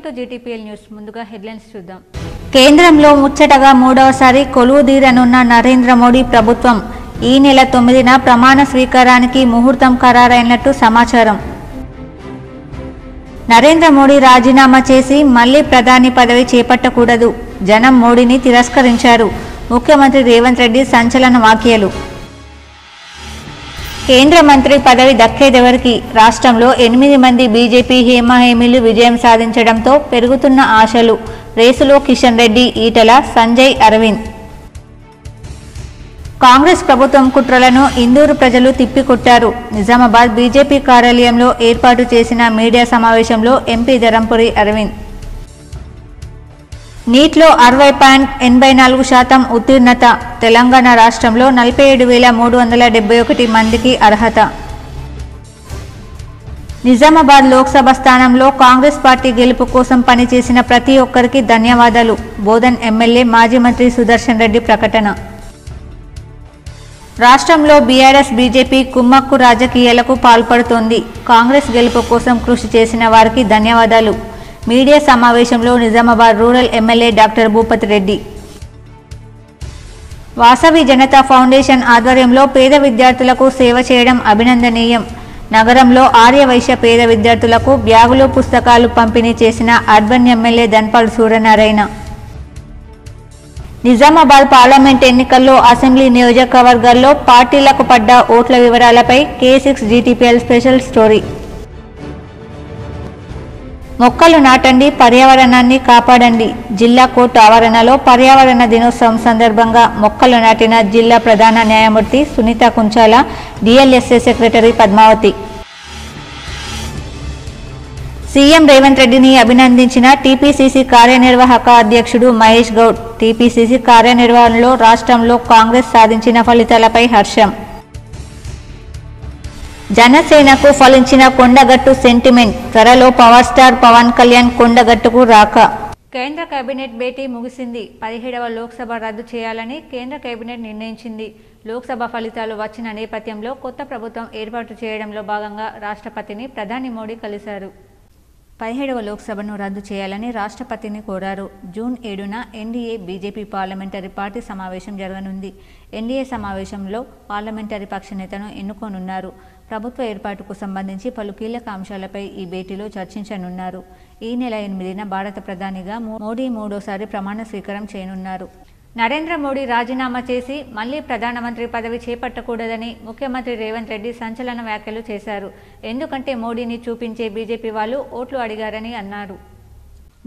To GTPL news. ముందుగా headlines చూద్దాం. కేంద్రంలో ముచ్చటగా మూడవసారి కొలువుదీరనున్న నరేంద్ర మోడీ ప్రభుత్వం ఈ నెల 9న ప్రమాణ స్వీకారానికి ముహూర్తం ఖరారైనట్టు సమాచారం. నరేంద్ర మోడీ రాజీనామా చేసి మళ్లీ ప్రధాని పదవి చేపట్టకూడదు. జనం మోడీని తిరస్కరించారు. ముఖ్యమంత్రి రేవంత్ రెడ్డి సంచలన వ్యాఖ్యలు. కేంద్ర మంత్రి పదవి దక్కేదెవరికి? రాష్ట్రంలో 8 మంది బీజేపీ హేమాహేమీలు విజయం సాధించడంతో పెరుగుతున్న ఆశలు. రేసులో కిషన్ రెడ్డి, ఈటెల, సంజయ్, అరవింద్. కాంగ్రెస్ ప్రభుత్వం కుట్రలను ఇందూరు ప్రజలు తిప్పికొట్టారు. నిజామాబాద్ బీజేపీ కార్యాలయంలో ఏర్పాటు చేసిన మీడియా సమావేశంలో ఎంపీ ధరంపురి అరవింద్. నీట్లో 60.84% ఉత్తీర్ణత. తెలంగాణ రాష్ట్రంలో 47,371 మందికి అర్హత. నిజామాబాద్ లోక్సభ స్థానంలో కాంగ్రెస్ పార్టీ గెలుపు కోసం పనిచేసిన ప్రతి ఒక్కరికి ధన్యవాదాలు. బోధన్ ఎమ్మెల్యే మాజీ మంత్రి సుదర్శన్ రెడ్డి ప్రకటన. రాష్ట్రంలో బీఆర్ఎస్ బీజేపీ కుమ్మక్కు రాజకీయాలకు పాల్పడుతోంది. కాంగ్రెస్ గెలుపు కోసం కృషి చేసిన వారికి ధన్యవాదాలు. మీడియా సమావేశంలో Nizamabad rural MLA doctor Bhupathi Reddy. Vasavi Janata foundation ఆధ్వర్యంలో పేద విద్యార్థులకు సేవ చేయడం అభినందనీయం. నగరంలో ఆర్యవైశ్య పేద విద్యార్థులకు బ్యాగులు, పుస్తకాలు పంపిణీ చేసిన urban MLA Dhanpal Suryanarayana. Nizamabad parliament ఎన్నికల్లో అసెంబ్లీ నియోజకవర్గాల్లో పార్టీలకు పడ్డ ఓట్ల వివరాలపై K6 జీటీపీఎల్ స్పెషల్ స్టోరీ. మొక్కలు నాటండి, పర్యావరణాన్ని కాపాడండి. జిల్లా కోర్టు ఆవరణలో పర్యావరణ దినోత్సవం సందర్భంగా మొక్కలు నాటిన జిల్లా ప్రధాన న్యాయమూర్తి Sunitha Kunchala, DLSA secretary Padmavathi. CM Revanth రెడ్డిని అభినందించిన టీపీసీసీ కార్యనిర్వాహక అధ్యక్షుడు మహేష్ గౌడ్. టీపీసీసీ కార్యనిర్వహణలో రాష్ట్రంలో కాంగ్రెస్ సాధించిన ఫలితాలపై హర్షం. జనసేనకు ఫలించిన కొండగట్టు సెంటిమెంట్. త్వరలో పవర్ స్టార్ పవన్ కళ్యాణ్ కొండగట్టుకు రాక. కేంద్ర కేబినెట్ భేటీ ముగిసింది. 17వ లోక్సభ రద్దు చేయాలని కేంద్ర కేబినెట్ నిర్ణయించింది. లోక్సభ ఫలితాలు వచ్చిన నేపథ్యంలో కొత్త ప్రభుత్వం ఏర్పాటు చేయడంలో భాగంగా రాష్ట్రపతిని ప్రధాని మోడీ కలిశారు. 17వ లోక్సభను రద్దు చేయాలని రాష్ట్రపతిని కోరారు. జూన్ 7న ఎన్డీఏ బీజేపీ పార్లమెంటరీ పార్టీ సమావేశం జరగనుంది. ఎన్డీఏ సమావేశంలో పార్లమెంటరీ పక్ష నేతను ఎన్నుకోనున్నారు. ప్రభుత్వ ఏర్పాటుకు సంబంధించి పలు కీలక అంశాలపై ఈ భేటీలో చర్చించనున్నారు. ఈ నెల 8న భారత ప్రధానిగా మోడీ మూడోసారి ప్రమాణ స్వీకారం చేయనున్నారు. నరేంద్ర మోడీ రాజీనామా చేసి మళ్లీ ప్రధానమంత్రి పదవి చేపట్టకూడదని ముఖ్యమంత్రి రేవంత్ రెడ్డి సంచలన వ్యాఖ్యలు చేశారు. ఎందుకంటే మోడీని చూపించే బీజేపీ వాళ్ళు ఓట్లు అడిగారని అన్నారు.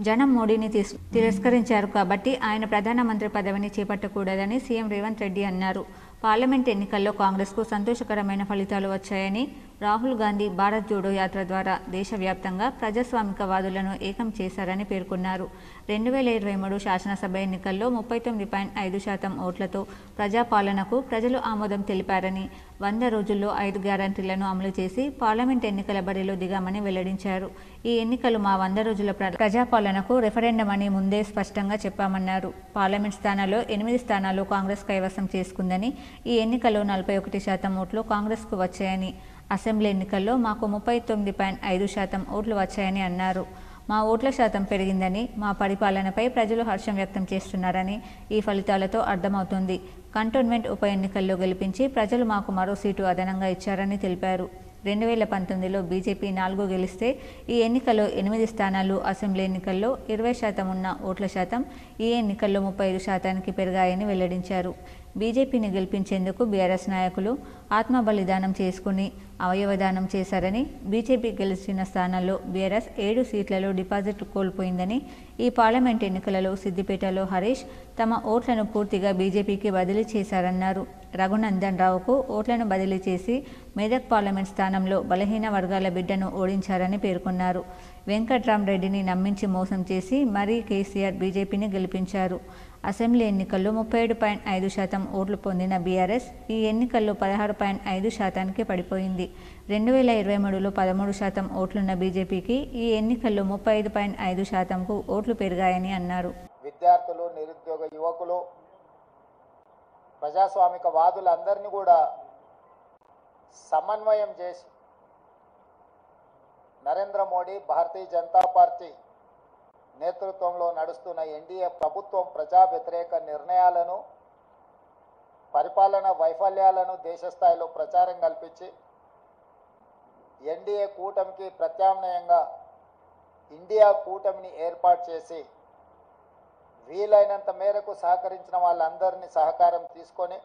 జనం మోడీని తిరస్కరించారు కాబట్టి ఆయన ప్రధానమంత్రి పదవిని చేపట్టకూడదని సీఎం రేవంత్ రెడ్డి అన్నారు. పార్లమెంట్ ఎన్నికల్లో కాంగ్రెస్కు సంతోషకరమైన ఫలితాలు వచ్చాయని, రాహుల్ గాంధీ భారత్ జోడో యాత్ర ద్వారా దేశవ్యాప్తంగా ప్రజాస్వామికవాదులను ఏకం చేశారని పేర్కొన్నారు. 2023 శాసనసభ ఎన్నికల్లో 39.5% ఓట్లతో ప్రజాపాలనకు ప్రజలు ఆమోదం తెలిపారని, 100 రోజుల్లో 5 గ్యారంటీలను అమలు చేసి పార్లమెంట్ ఎన్నికల బరిలో దిగామని వెల్లడించారు. ఈ ఎన్నికలు మా 100 రోజుల ప్రజాపాలనకు రెఫరెండం అని ముందే స్పష్టంగా చెప్పామన్నారు. పార్లమెంట్ స్థానాల్లో 8 స్థానాలు కాంగ్రెస్ కైవసం చేసుకుందని, ఈ ఎన్నికల్లో 41% ఓట్లు కాంగ్రెస్కు వచ్చాయని, అసెంబ్లీ ఎన్నికల్లో మాకు 39.5% ఓట్లు వచ్చాయని అన్నారు. మా ఓట్ల శాతం పెరిగిందని, మా పరిపాలనపై ప్రజలు హర్షం వ్యక్తం చేస్తున్నారని ఈ ఫలితాలతో అర్థమవుతుంది. కంటోన్మెంట్ ఉప ఎన్నికల్లో గెలిపించి ప్రజలు మాకు మరో సీటు అదనంగా ఇచ్చారని తెలిపారు. 2019లో బీజేపీ 4 గెలిస్తే ఈ ఎన్నికల్లో 8 స్థానాలు, అసెంబ్లీ ఎన్నికల్లో 20% ఉన్న ఓట్ల శాతం ఈ ఎన్నికల్లో 35%కి పెరిగాయని వెల్లడించారు. బీజేపీని గెలిపించేందుకు బీఆర్ఎస్ నాయకులు ఆత్మబలిదానం చేసుకుని అవయవదానం చేశారని, బీజేపీ గెలిచిన స్థానాల్లో బీఆర్ఎస్ 7 సీట్లలో డిపాజిట్ కోల్పోయిందని, ఈ పార్లమెంట్ ఎన్నికలలో సిద్దిపేటలో హరీష్ తమ ఓట్లను పూర్తిగా బీజేపీకి బదిలీ చేశారన్నారు. రఘునందన్ రావుకు ఓట్లను బదిలీ చేసి మెదక్ పార్లమెంట్ స్థానంలో బలహీన వర్గాల బిడ్డను ఓడించారని పేర్కొన్నారు. వెంకట్రామరెడ్డిని నమ్మించి మోసం చేసి మరీ కేసీఆర్ బీజేపీని గెలిపించారు. అసెంబ్లీ ఎన్నికల్లో 37.5% ఓట్లు పొందిన బీఆర్ఎస్ ఈ ఎన్నికల్లో 16.5%కి పడిపోయింది. 2023లో 13% ఓట్లున్న బీజేపీకి ఈ ఎన్నికల్లో 35.5%కు ఓట్లు పెరిగాయని అన్నారు. విద్యార్థులు, నిరుద్యోగ యువకులు, ప్రజాస్వామికవాదులందరినీ కూడా సమన్వయం చేసి నరేంద్ర మోడీ, భారతీయ జనతా పార్టీ నేతృత్వంలో నడుస్తున్న ఎన్డీఏ ప్రభుత్వం ప్రజా వ్యతిరేక నిర్ణయాలను, పరిపాలన వైఫల్యాలను దేశ స్థాయిలో ప్రచారం కల్పించి ఎన్డీఏ కూటమికి ప్రత్యామ్నాయంగా ఇండియా కూటమిని ఏర్పాటు చేసి వీలైనంత మేరకు సహకరించిన వాళ్ళందరినీ సహకారం తీసుకొని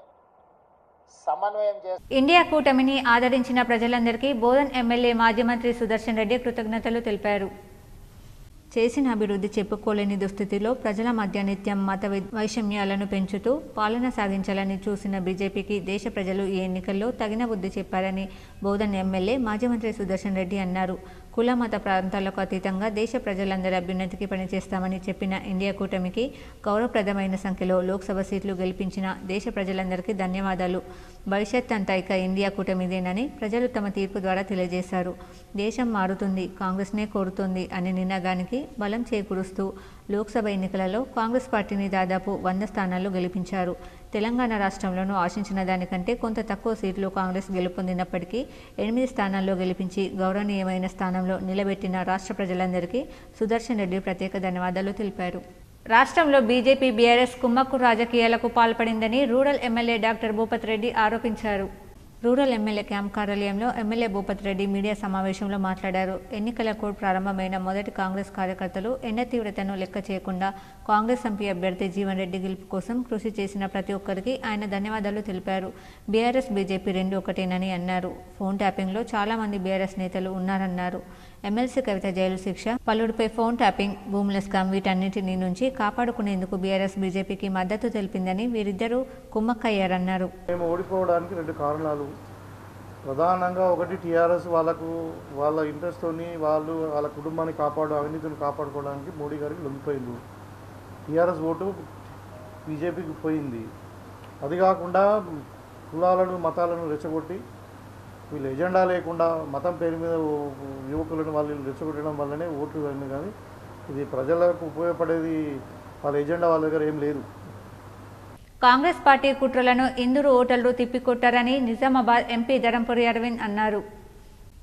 సమన్వయం చేసి ఇండియా కూటమిని ఆదరించిన ప్రజలందరికీ బోధన్ ఎమ్మెల్యే మాజీ మంత్రి సుదర్శన్ రెడ్డి కృతజ్ఞతలు తెలిపారు. చేసిన అభివృద్ధి చెప్పుకోలేని దుస్థితిలో ప్రజల మధ్య నిత్యం మత వైషమ్యాలను పెంచుతూ పాలన సాగించాలని చూసిన బీజేపీకి దేశ ప్రజలు ఈ ఎన్నికల్లో తగిన బుద్ధి చెప్పారని బోధన్ ఎమ్మెల్యే మాజీ మంత్రి సుదర్శన్ రెడ్డి అన్నారు. కుల మత ప్రాంతాలకు అతీతంగా దేశ ప్రజలందరి అభ్యున్నతికి పనిచేస్తామని చెప్పిన ఇండియా కూటమికి గౌరవప్రదమైన సంఖ్యలో లోక్సభ సీట్లు గెలిపించిన దేశ ప్రజలందరికీ ధన్యవాదాలు. భవిష్యత్ అంతా ఇక ఇండియా కూటమిదేనని ప్రజలు తమ తీర్పు ద్వారా తెలియజేశారు. దేశం మారుతుంది, కాంగ్రెస్నే కోరుతుంది అనే నినాదానికి బలం చేకూరుస్తూ లోక్సభ ఎన్నికలలో కాంగ్రెస్ పార్టీని దాదాపు 100 స్థానాల్లో గెలిపించారు. తెలంగాణ రాష్ట్రంలోనూ ఆశించిన దానికంటే కొంత తక్కువ సీట్లు కాంగ్రెస్ గెలుపొందినప్పటికీ 8 స్థానాల్లో గెలిపించి గౌరవనీయమైన స్థానంలో నిలబెట్టిన రాష్ట్ర ప్రజలందరికీ సుదర్శన్ రెడ్డి ప్రత్యేక ధన్యవాదాలు తెలిపారు. రాష్ట్రంలో బీజేపీ బీఆర్ఎస్ కుమ్మక్కు రాజకీయాలకు పాల్పడిందని rural MLA doctor Bhupath Reddy ఆరోపించారు. రూరల్ ఎమ్మెల్యే క్యాంప్ కార్యాలయంలో ఎమ్మెల్యే భూపత్ రెడ్డి మీడియా సమావేశంలో మాట్లాడారు. ఎన్నికల కోడ్ ప్రారంభమైన మొదటి కాంగ్రెస్ కార్యకర్తలు ఎండ తీవ్రతను లెక్క చేయకుండా కాంగ్రెస్ ఎంపీ అభ్యర్థి జీవన్ రెడ్డి గెలుపు కోసం కృషి చేసిన ప్రతి ఒక్కరికి ఆయన ధన్యవాదాలు తెలిపారు. బీఆర్ఎస్ బీజేపీ రెండు ఒకటేనని అన్నారు. ఫోన్ ట్యాపింగ్లో చాలా మంది బీఆర్ఎస్ నేతలు ఉన్నారన్నారు. ఎమ్మెల్సీ కవిత జైలు శిక్ష, పలుడిపై ఫోన్ ట్యాపింగ్, భూముల స్కామ్ వీటన్నింటినీ నుంచి కాపాడుకునేందుకు బీఆర్ఎస్ బీజేపీకి మద్దతు తెలిపిందని వీరిద్దరూ కుమ్మక్కయ్యారన్నారు. మేము ఓడిపోవడానికి 2 కారణాలు. ప్రధానంగా ఒకటి టీఆర్ఎస్ వాళ్ళ ఇంట్రెస్ట్తోని వాళ్ళ కుటుంబాన్ని అవినీతిని కాపాడుకోవడానికి మోడీ గారికి లొంగిపోయింది. టీఆర్ఎస్ ఓటు బీజేపీకి పోయింది. అది కాకుండా కులాలను మతాలను రెచ్చగొట్టి వీళ్ళు ఎజెండా లేకుండా మతం పేరు మీద యువకులను వాళ్ళు రెచ్చగొట్టడం వల్లనే ఓట్లు అయింది. కానీ ఇది ప్రజలకు ఉపయోగపడేది వాళ్ళ ఎజెండా వాళ్ళ దగ్గర ఏం లేదు. కాంగ్రెస్ పార్టీ కుట్రలను ఇందూరు ఓటర్లు తిప్పికొట్టారని నిజామాబాద్ ఎంపీ ధరంపురి అరవింద్ అన్నారు.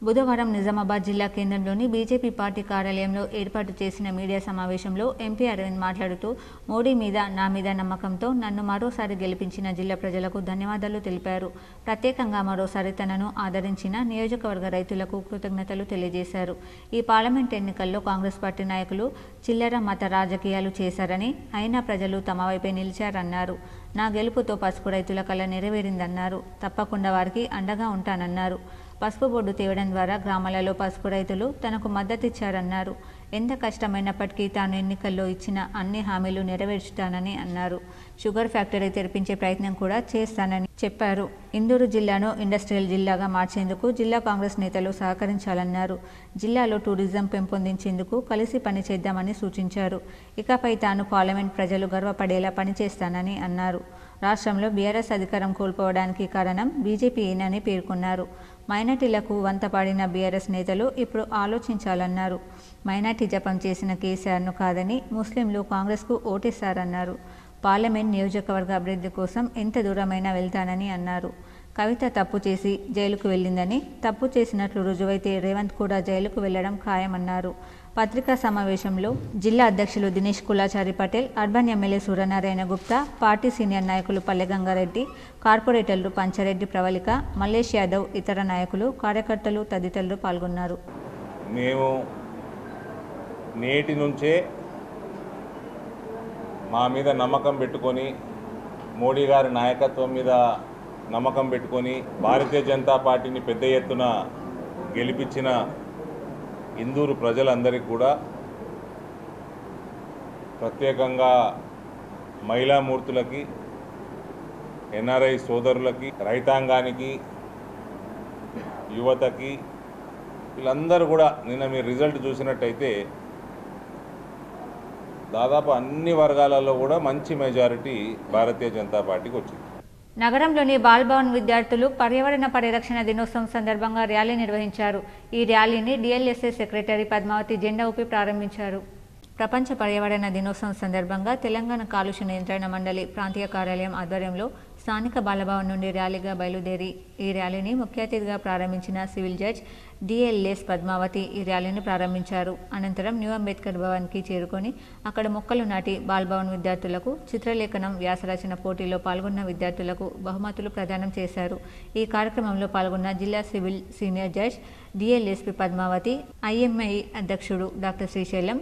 బుధవారం నిజామాబాద్ జిల్లా కేంద్రంలోని బీజేపీ పార్టీ కార్యాలయంలో ఏర్పాటు చేసిన మీడియా సమావేశంలో ఎంపీ అరవింద్ మాట్లాడుతూ మోడీ మీద నా మీద నమ్మకంతో నన్ను మరోసారి గెలిపించిన జిల్లా ప్రజలకు ధన్యవాదాలు తెలిపారు. ప్రత్యేకంగా మరోసారి తనను ఆదరించిన నియోజకవర్గ రైతులకు కృతజ్ఞతలు తెలియజేశారు. ఈ పార్లమెంట్ ఎన్నికల్లో కాంగ్రెస్ పార్టీ నాయకులు చిల్లర మత రాజకీయాలు చేశారని, అయినా ప్రజలు తమ వైపే నిలిచారన్నారు. నా గెలుపుతో పసుపు రైతుల కల నెరవేరిందన్నారు. తప్పకుండా వారికి అండగా ఉంటానన్నారు. పసుపు బోర్డు తేవడం ద్వారా గ్రామాలలో పసుపు రైతులు తనకు మద్దతిచ్చారన్నారు. ఎంత కష్టమైనప్పటికీ తాను ఎన్నికల్లో ఇచ్చిన అన్ని హామీలు నెరవేర్చుతానని అన్నారు. షుగర్ ఫ్యాక్టరీ తెరిపించే ప్రయత్నం కూడా చేస్తానని చెప్పారు. ఇందూరు జిల్లాను ఇండస్ట్రియల్ జిల్లాగా మార్చేందుకు జిల్లా కాంగ్రెస్ నేతలు సహకరించాలన్నారు. జిల్లాలో టూరిజం పెంపొందించేందుకు కలిసి పనిచేద్దామని సూచించారు. ఇకపై తాను పార్లమెంట్ ప్రజలు గర్వపడేలా పనిచేస్తానని అన్నారు. రాష్ట్రంలో బీఆర్ఎస్ అధికారం కోల్పోవడానికి కారణం బీజేపీయేనని పేర్కొన్నారు. మైనార్టీలకు వంతపాడిన బీఆర్ఎస్ నేతలు ఇప్పుడు ఆలోచించాలన్నారు. మైనార్టీ జపం చేసిన కేసీఆర్ను కాదని ముస్లింలు కాంగ్రెస్కు ఓటేశారన్నారు. పార్లమెంట్ నియోజకవర్గ అభివృద్ధి కోసం ఎంత దూరమైనా వెళ్తానని అన్నారు. కవిత తప్పు చేసి జైలుకు వెళ్ళిందని, తప్పు చేసినట్లు రుజువైతే రేవంత్ కూడా జైలుకు వెళ్లడం ఖాయమన్నారు. పత్రికా సమావేశంలో జిల్లా అధ్యక్షులు Dinesh Kulachari Patel, urban MLA Suryanarayana Gupta, party senior నాయకులు పల్లె గంగారెడ్డి, కార్పొరేటర్లు పంచారెడ్డి ప్రవళిక, మల్లేష్ యాదవ్, ఇతర నాయకులు, కార్యకర్తలు తదితరులు పాల్గొన్నారు. మేము నేటి నుంచే మా మీద నమ్మకం పెట్టుకొని, మోడీ గారి నాయకత్వం మీద నమ్మకం పెట్టుకొని భారతీయ జనతా పార్టీని పెద్ద ఎత్తున గెలిపించిన ఇందూరు ప్రజలందరికీ కూడా, ప్రత్యేకంగా మహిళామూర్తులకి, ఎన్ఆర్ఐ సోదరులకి, రైతాంగానికి, యువతకి, వీళ్ళందరూ కూడా నిన్న మీరు రిజల్ట్ చూసినట్టయితే దాదాపు అన్ని వర్గాలలో కూడా మంచి మెజారిటీ భారతీయ జనతా పార్టీకి వచ్చింది. నగరంలోని బాల్భవన్ విద్యార్థులు పర్యావరణ పరిరక్షణ దినోత్సవం సందర్భంగా ర్యాలీ నిర్వహించారు. ఈ ర్యాలీని డిఎల్ఎస్ఏ సెక్రటరీ పద్మావతి జెండా ఊపి ప్రారంభించారు. ప్రపంచ పర్యావరణ దినోత్సవం సందర్భంగా తెలంగాణ కాలుష్య నియంత్రణ మండలి ప్రాంతీయ కార్యాలయం ఆధ్వర్యంలో స్థానిక బాలభవన్ నుండి ర్యాలీగా బయలుదేరి ఈ ర్యాలీని ముఖ్య అతిథిగా ప్రారంభించిన సివిల్ జడ్జ్ డిఎల్ఎస్ పద్మావతి ఈ ర్యాలీని ప్రారంభించారు. అనంతరం న్యూ అంబేద్కర్ భవన్కి చేరుకొని అక్కడ మొక్కలు నాటి బాలభవన్ విద్యార్థులకు చిత్రలేఖనం వ్యాసరచన పోటీలో పాల్గొన్న విద్యార్థులకు బహుమతులు ప్రదానం చేశారు. ఈ కార్యక్రమంలో పాల్గొన్న జిల్లా civil senior judge DLSP Padmavathi, IMI అధ్యక్షుడు doctor Srisailam,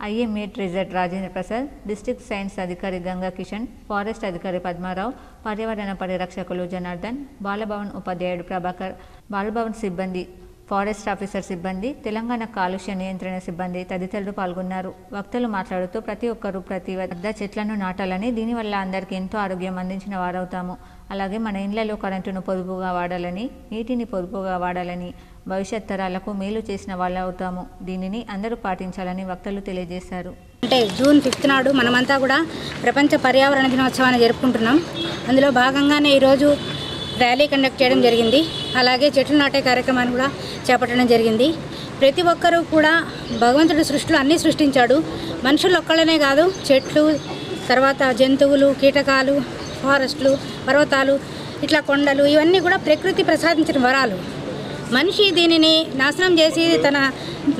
IMA treasurer Rajendra Prasad, district science అధికారి గంగా కిషన్, ఫారెస్ట్ అధికారి పద్మారావు, పర్యావరణ పరిరక్షకులు జనార్దన్, బాలభవన్ ఉపాధ్యాయుడు ప్రభాకర్, బాలభవన్ సిబ్బంది, ఫారెస్ట్ ఆఫీసర్ సిబ్బంది, తెలంగాణ కాలుష్య నియంత్రణ సిబ్బంది తదితరులు పాల్గొన్నారు. వక్తలు మాట్లాడుతూ ప్రతి ఒక్కరూ ప్రతి వద్ద చెట్లను నాటాలని, దీనివల్ల అందరికీ ఎంతో ఆరోగ్యం అందించిన వారవుతాము. అలాగే మన ఇళ్లలో కరెంటును పొదుపుగా వాడాలని, నీటిని పొదుపుగా వాడాలని, భవిష్యత్ తరాలకు మేలు చేసిన వాళ్ళు అవుతాము. దీనిని అందరూ పాటించాలని వక్తలు తెలియజేశారు. అంటే జూన్ 5 నాడు మనమంతా కూడా ప్రపంచ పర్యావరణ దినోత్సవాన్ని జరుపుకుంటున్నాం. అందులో భాగంగానే ఈరోజు ర్యాలీ కండక్ట్ చేయడం జరిగింది. అలాగే చెట్లు నాటే కార్యక్రమాన్ని కూడా చేపట్టడం జరిగింది. ప్రతి ఒక్కరూ కూడా భగవంతుడి సృష్టిలో అన్నీ సృష్టించాడు. మనుషులు ఒక్కళ్ళనే కాదు, చెట్లు, తర్వాత జంతువులు, కీటకాలు, ఫారెస్ట్లు, పర్వతాలు, ఇట్లా కొండలు, ఇవన్నీ కూడా ప్రకృతి ప్రసాదించిన వరాలు. మనిషి దీనిని నాశనం చేసి తన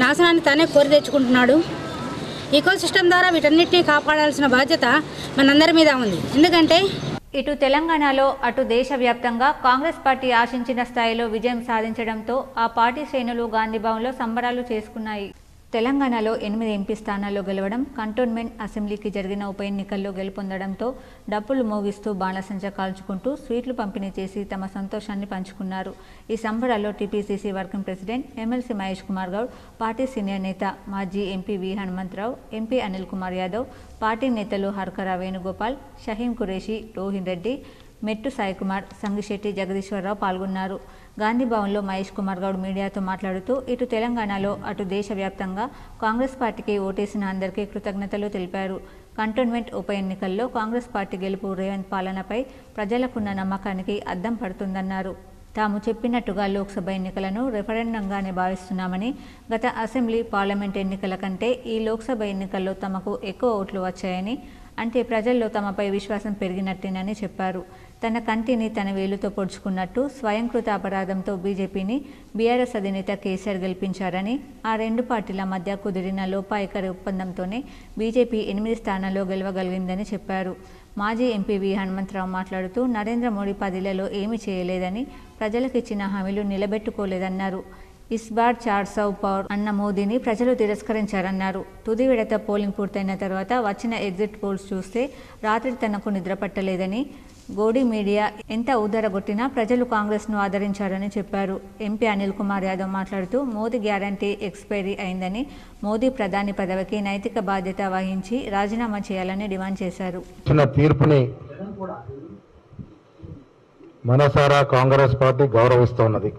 నాశనాన్ని తానే కోరి తెచ్చుకుంటున్నాడు. ఈకోసిస్టమ్ ద్వారా వీటన్నిటినీ కాపాడాల్సిన బాధ్యత మనందరి మీద ఉంది. ఎందుకంటే ఇటు తెలంగాణలో అటు దేశవ్యాప్తంగా కాంగ్రెస్ పార్టీ ఆశించిన స్థాయిలో విజయం సాధించడంతో ఆ పార్టీ శ్రేణులు గాంధీభవన్లో సంబరాలు చేసుకున్నాయి. తెలంగాణలో 8 ఎంపీ స్థానాల్లో గెలవడం, కంటోన్మెంట్ అసెంబ్లీకి జరిగిన ఉప ఎన్నికల్లో గెలుపొందడంతో డప్పులు మోగిస్తూ బాణసంచ కాల్చుకుంటూ స్వీట్లు పంపిణీ చేసి తమ సంతోషాన్ని పంచుకున్నారు. ఈ సంబరాల్లో TPCC working president MLC Mahesh Kumar Goud, party senior నేత మాజీ MP V Hanumantharao, MP Anil Kumar Yadav, party నేతలు హర్కరా వేణుగోపాల్, షహీం ఖురేషి, రోహిన్ రెడ్డి, మెట్టు సాయికుమార్, సంగిశెట్టి జగదీశ్వరరావు పాల్గొన్నారు. గాంధీభవన్లో మహేష్ కుమార్ గౌడ్ మీడియాతో మాట్లాడుతూ ఇటు తెలంగాణలో అటు దేశవ్యాప్తంగా కాంగ్రెస్ పార్టీకి ఓటేసిన అందరికీ కృతజ్ఞతలు తెలిపారు. కంటోన్మెంట్ ఉప ఎన్నికల్లో కాంగ్రెస్ పార్టీ గెలుపు రేవంత్ పాలనపై ప్రజలకున్న నమ్మకానికి అద్దం పడుతుందన్నారు. తాము చెప్పినట్టుగా లోక్సభ ఎన్నికలను రెఫరెండంగానే భావిస్తున్నామని, గత అసెంబ్లీ, పార్లమెంట్ ఎన్నికల కంటే ఈ లోక్సభ ఎన్నికల్లో తమకు ఎక్కువ ఓట్లు వచ్చాయని, అంటే ప్రజల్లో తమపై విశ్వాసం పెరిగినట్టేనని చెప్పారు. తన కంటిని తన వేలుతో పొడుచుకున్నట్టు స్వయంకృత అపరాధంతో బీజేపీని బీఆర్ఎస్ అధినేత కేసీఆర్ గెలిపించారని, ఆ రెండు పార్టీల మధ్య కుదిరిన లోపాయకర ఒప్పందంతోనే బీజేపీ 8 స్థానాల్లో గెలవగలిగిందని చెప్పారు. మాజీ ఎంపీ వి హనుమంతరావు మాట్లాడుతూ నరేంద్ర మోడీ 10 ఏమీ చేయలేదని, ప్రజలకు ఇచ్చిన హామీలు నిలబెట్టుకోలేదన్నారు. ఇస్ బార్ 400 పార్ అన్న మోదీని ప్రజలు తిరస్కరించారన్నారు. తుది విడత పోలింగ్ పూర్తయిన తర్వాత వచ్చిన ఎగ్జిట్ పోల్స్ చూస్తే రాత్రి తనకు నిద్ర పట్టలేదని, గోడీ మీడియా ఎంత ఊదరగొట్టినా ప్రజలు కాంగ్రెస్ను ఆదరించారని చెప్పారు. ఎంపీ అనిల్ కుమార్ యాదవ్ మాట్లాడుతూ మోదీ గ్యారంటీ ఎక్స్పైరీ అయిందని, మోదీ ప్రధాని పదవికి నైతిక బాధ్యత వహించి రాజీనామా చేయాలని డిమాండ్ చేశారు. తీర్పుని మనసారా కాంగ్రెస్ పార్టీ గౌరవిస్తోన్నది.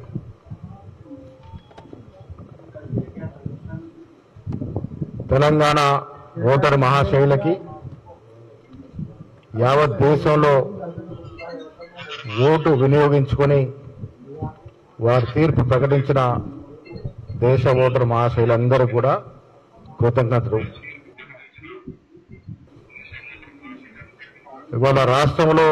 తెలంగాణ ఓటరు మహాశైలకి యావత్ దేశంలో ఓటు వినియోగించుకొని వారి తీర్పు ప్రకటించిన దేశ ఓటరు మహాశైలందరూ కూడా కృతజ్ఞతలు. ఇవాళ రాష్ట్రంలో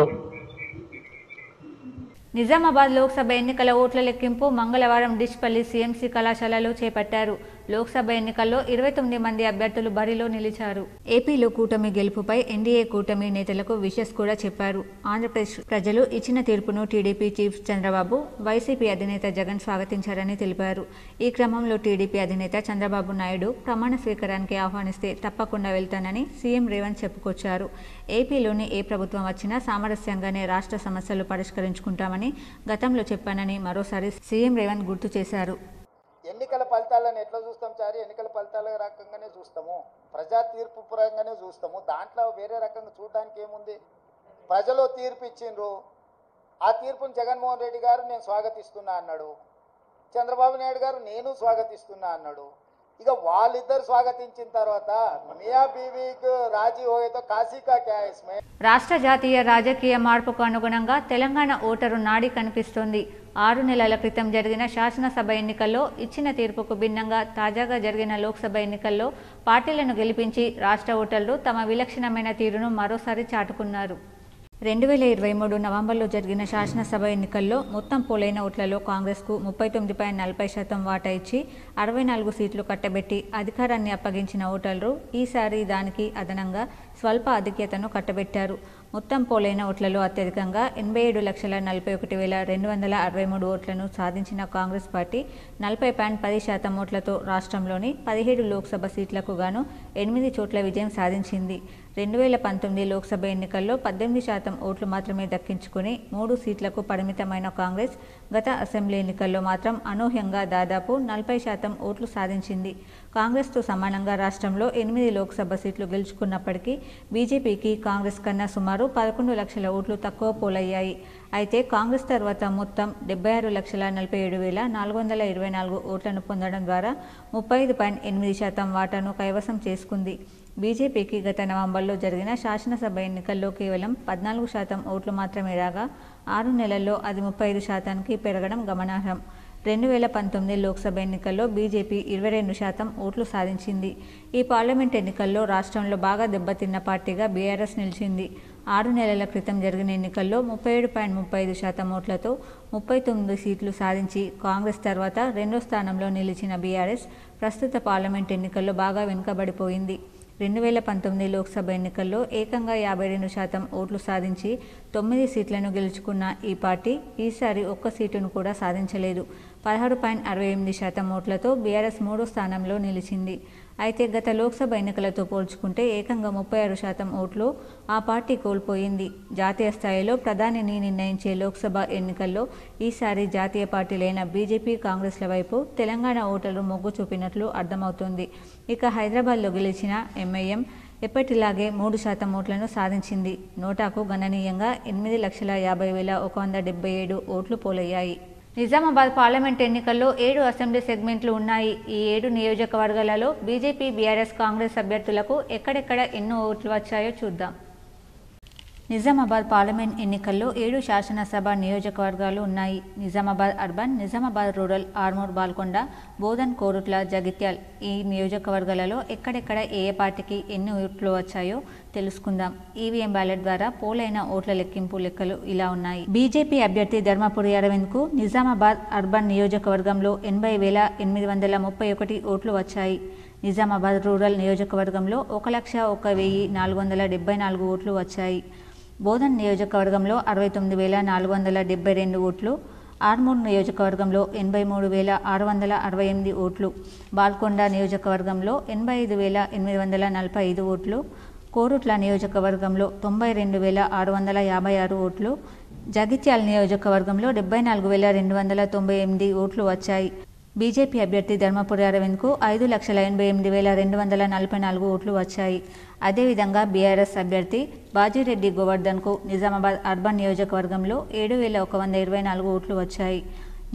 నిజామాబాద్ లోక్సభ ఎన్నికల ఓట్ల లెక్కింపు మంగళవారం డిష్పల్లి సిఎంసి కళాశాలలో చేపట్టారు. లోక్సభ ఎన్నికల్లో 29 మంది అభ్యర్థులు బరిలో నిలిచారు. ఏపీలో కూటమి గెలుపుపై ఎన్డీఏ కూటమి నేతలకు విషెస్ కూడా చెప్పారు. ఆంధ్రప్రదేశ్ ప్రజలు ఇచ్చిన తీర్పును టీడీపీ చీఫ్ చంద్రబాబు, వైసీపీ అధినేత జగన్ స్వాగతించారని తెలిపారు. ఈ క్రమంలో టీడీపీ అధినేత చంద్రబాబు నాయుడు ప్రమాణ స్వీకారానికి ఆహ్వానిస్తే తప్పకుండా వెళ్తానని సీఎం రేవంత్ చెప్పుకొచ్చారు. ఏపీలోని ఏ ప్రభుత్వం వచ్చినా సామరస్యంగానే రాష్ట్ర సమస్యలు పరిష్కరించుకుంటామని గతంలో చెప్పానని మరోసారి సీఎం రేవంత్ గుర్తు చేశారు. ఎన్నికల ఫలితాలను ఎట్లా చూస్తాం చారి? ఎన్నికల ఫలితాల రకంగానే చూస్తాము, ప్రజా తీర్పు పరంగానే చూస్తాము. దాంట్లో వేరే రకంగా చూడడానికి ఏముంది? ప్రజలు తీర్పు ఇచ్చిండ్రు, ఆ తీర్పుని జగన్మోహన్ రెడ్డి గారు నేను స్వాగతిస్తున్నా అన్నాడు, చంద్రబాబు నాయుడు గారు నేను స్వాగతిస్తున్నా అన్నాడు. ఇక వాళ్ళిద్దరు స్వాగతించిన తర్వాత మియా బీవీకి రాజీ హోయేతో కాశీ కా క్యా ఇస్మే. రాష్ట్ర జాతీయ రాజకీయ మార్పుకు అనుగుణంగా తెలంగాణ ఓటరు నాడి కనిపిస్తోంది. 6 నెలల క్రితం జరిగిన శాసనసభ ఎన్నికల్లో ఇచ్చిన తీర్పుకు భిన్నంగా తాజాగా జరిగిన లోక్సభ ఎన్నికల్లో పార్టీలను గెలిపించి రాష్ట్ర ఓటర్లు తమ విలక్షణమైన తీరును మరోసారి చాటుకున్నారు. 2023 నవంబర్లో జరిగిన శాసనసభ ఎన్నికల్లో మొత్తం పోలైన ఓట్లలో కాంగ్రెస్కు 39.40% వాటా ఇచ్చి 64 సీట్లు కట్టబెట్టి అధికారాన్ని అప్పగించిన ఓటర్లు ఈసారి దానికి అదనంగా స్వల్ప ఆధిక్యతను కట్టబెట్టారు. మొత్తం పోలైన ఓట్లలో అత్యధికంగా 87,41,263 ఓట్లను సాధించిన కాంగ్రెస్ పార్టీ 40.10% ఓట్లతో రాష్ట్రంలోని 17 లోక్సభ సీట్లకు గాను 8 చోట్ల విజయం సాధించింది. 2019 లోక్సభ ఎన్నికల్లో 18% ఓట్లు మాత్రమే దక్కించుకుని 3 సీట్లకు పరిమితమైన కాంగ్రెస్ గత అసెంబ్లీ ఎన్నికల్లో మాత్రం అనూహ్యంగా దాదాపు 40% ఓట్లు సాధించింది. కాంగ్రెస్తో సమానంగా రాష్ట్రంలో 8 లోక్సభ సీట్లు గెలుచుకున్నప్పటికీ బీజేపీకి కాంగ్రెస్ కన్నా సుమారు 11 లక్షల ఓట్లు తక్కువ పోలయ్యాయి. అయితే కాంగ్రెస్ తర్వాత మొత్తం 76,47,424 ఓట్లను పొందడం ద్వారా 35.8% వాటాను కైవసం చేసుకుంది. బీజేపీకి గత నవంబర్లో జరిగిన శాసనసభ ఎన్నికల్లో కేవలం 14% ఓట్లు మాత్రమే రాగా 6 నెలల్లో అది 35%కి పెరగడం గమనార్హం. 2019 లోక్సభ ఎన్నికల్లో బీజేపీ 22% ఓట్లు సాధించింది. ఈ పార్లమెంట్ ఎన్నికల్లో రాష్ట్రంలో బాగా దెబ్బతిన్న పార్టీగా బీఆర్ఎస్ నిలిచింది. 6 నెలల క్రితం జరిగిన ఎన్నికల్లో 37.35% ఓట్లతో 39 సీట్లు సాధించి కాంగ్రెస్ తర్వాత రెండో స్థానంలో నిలిచిన బీఆర్ఎస్ ప్రస్తుత పార్లమెంట్ ఎన్నికల్లో బాగా వెనుకబడిపోయింది. 2019 లోక్సభ ఎన్నికల్లో ఏకంగా 52% ఓట్లు సాధించి 9 సీట్లను గెలుచుకున్న ఈ పార్టీ ఈసారి ఒక్క సీటును కూడా సాధించలేదు. 16.68% ఓట్లతో బీఆర్ఎస్ మూడో స్థానంలో నిలిచింది. అయితే గత లోక్సభ ఎన్నికలతో పోల్చుకుంటే ఏకంగా 36% ఓట్లు ఆ పార్టీ కోల్పోయింది. జాతీయ స్థాయిలో ప్రధానిని నిర్ణయించే లోక్సభ ఎన్నికల్లో ఈసారి జాతీయ పార్టీలైన బీజేపీ, కాంగ్రెస్ల వైపు తెలంగాణ ఓటర్లు మొగ్గు చూపినట్లు అర్థమవుతోంది. ఇక హైదరాబాద్లో గెలిచిన ఎంఐఎం ఎప్పటిలాగే 3% ఓట్లను సాధించింది. నోటాకు గణనీయంగా 8,50,177 ఓట్లు పోలయ్యాయి. నిజామాబాద్ పార్లమెంట్ ఎన్నికల్లో 7 అసెంబ్లీ సెగ్మెంట్లు ఉన్నాయి. ఈ 7 నియోజకవర్గాలలో బీజేపీ, బీఆర్ఎస్, కాంగ్రెస్ అభ్యర్థులకు ఎక్కడెక్కడ ఎన్నో ఓట్లు వచ్చాయో చూద్దాం. నిజామాబాద్ పార్లమెంట్ ఎన్నికల్లో 7 శాసనసభ నియోజకవర్గాలు ఉన్నాయి. Nizamabad urban, Nizamabad rural, Armoor, Balkonda, Bodhan, Korutla, Jagtial. ఈ నియోజకవర్గాలలో ఎక్కడెక్కడ ఏ పార్టీకి ఎన్ని ఓట్లు వచ్చాయో తెలుసుకుందాం. ఈవీఎం బ్యాలెట్ ద్వారా పోలైన ఓట్ల లెక్కింపు లెక్కలు ఇలా ఉన్నాయి. బీజేపీ అభ్యర్థి ధర్మపురి అరవింద్కు నిజామాబాద్ అర్బన్ నియోజకవర్గంలో 80,031 ఓట్లు వచ్చాయి. నిజామాబాద్ రూరల్ నియోజకవర్గంలో 1,01,474 ఓట్లు వచ్చాయి. బోధన్ నియోజకవర్గంలో 69,472 ఓట్లు, ఆర్మూర్ నియోజకవర్గంలో 83,668 ఓట్లు, బాల్కొండ నియోజకవర్గంలో 85,845 ఓట్లు, కోరుట్ల నియోజకవర్గంలో 92,656 ఓట్లు, జగిత్యాల నియోజకవర్గంలో 74,298 ఓట్లు వచ్చాయి. బీజేపీ అభ్యర్థి ధర్మపురి అరవింద్కు 5,88,244 ఓట్లు వచ్చాయి. అదేవిధంగా బీఆర్ఎస్ అభ్యర్థి బాజిరెడ్డి గోవర్ధన్కు నిజామాబాద్ అర్బన్ నియోజకవర్గంలో 7,124 ఓట్లు వచ్చాయి.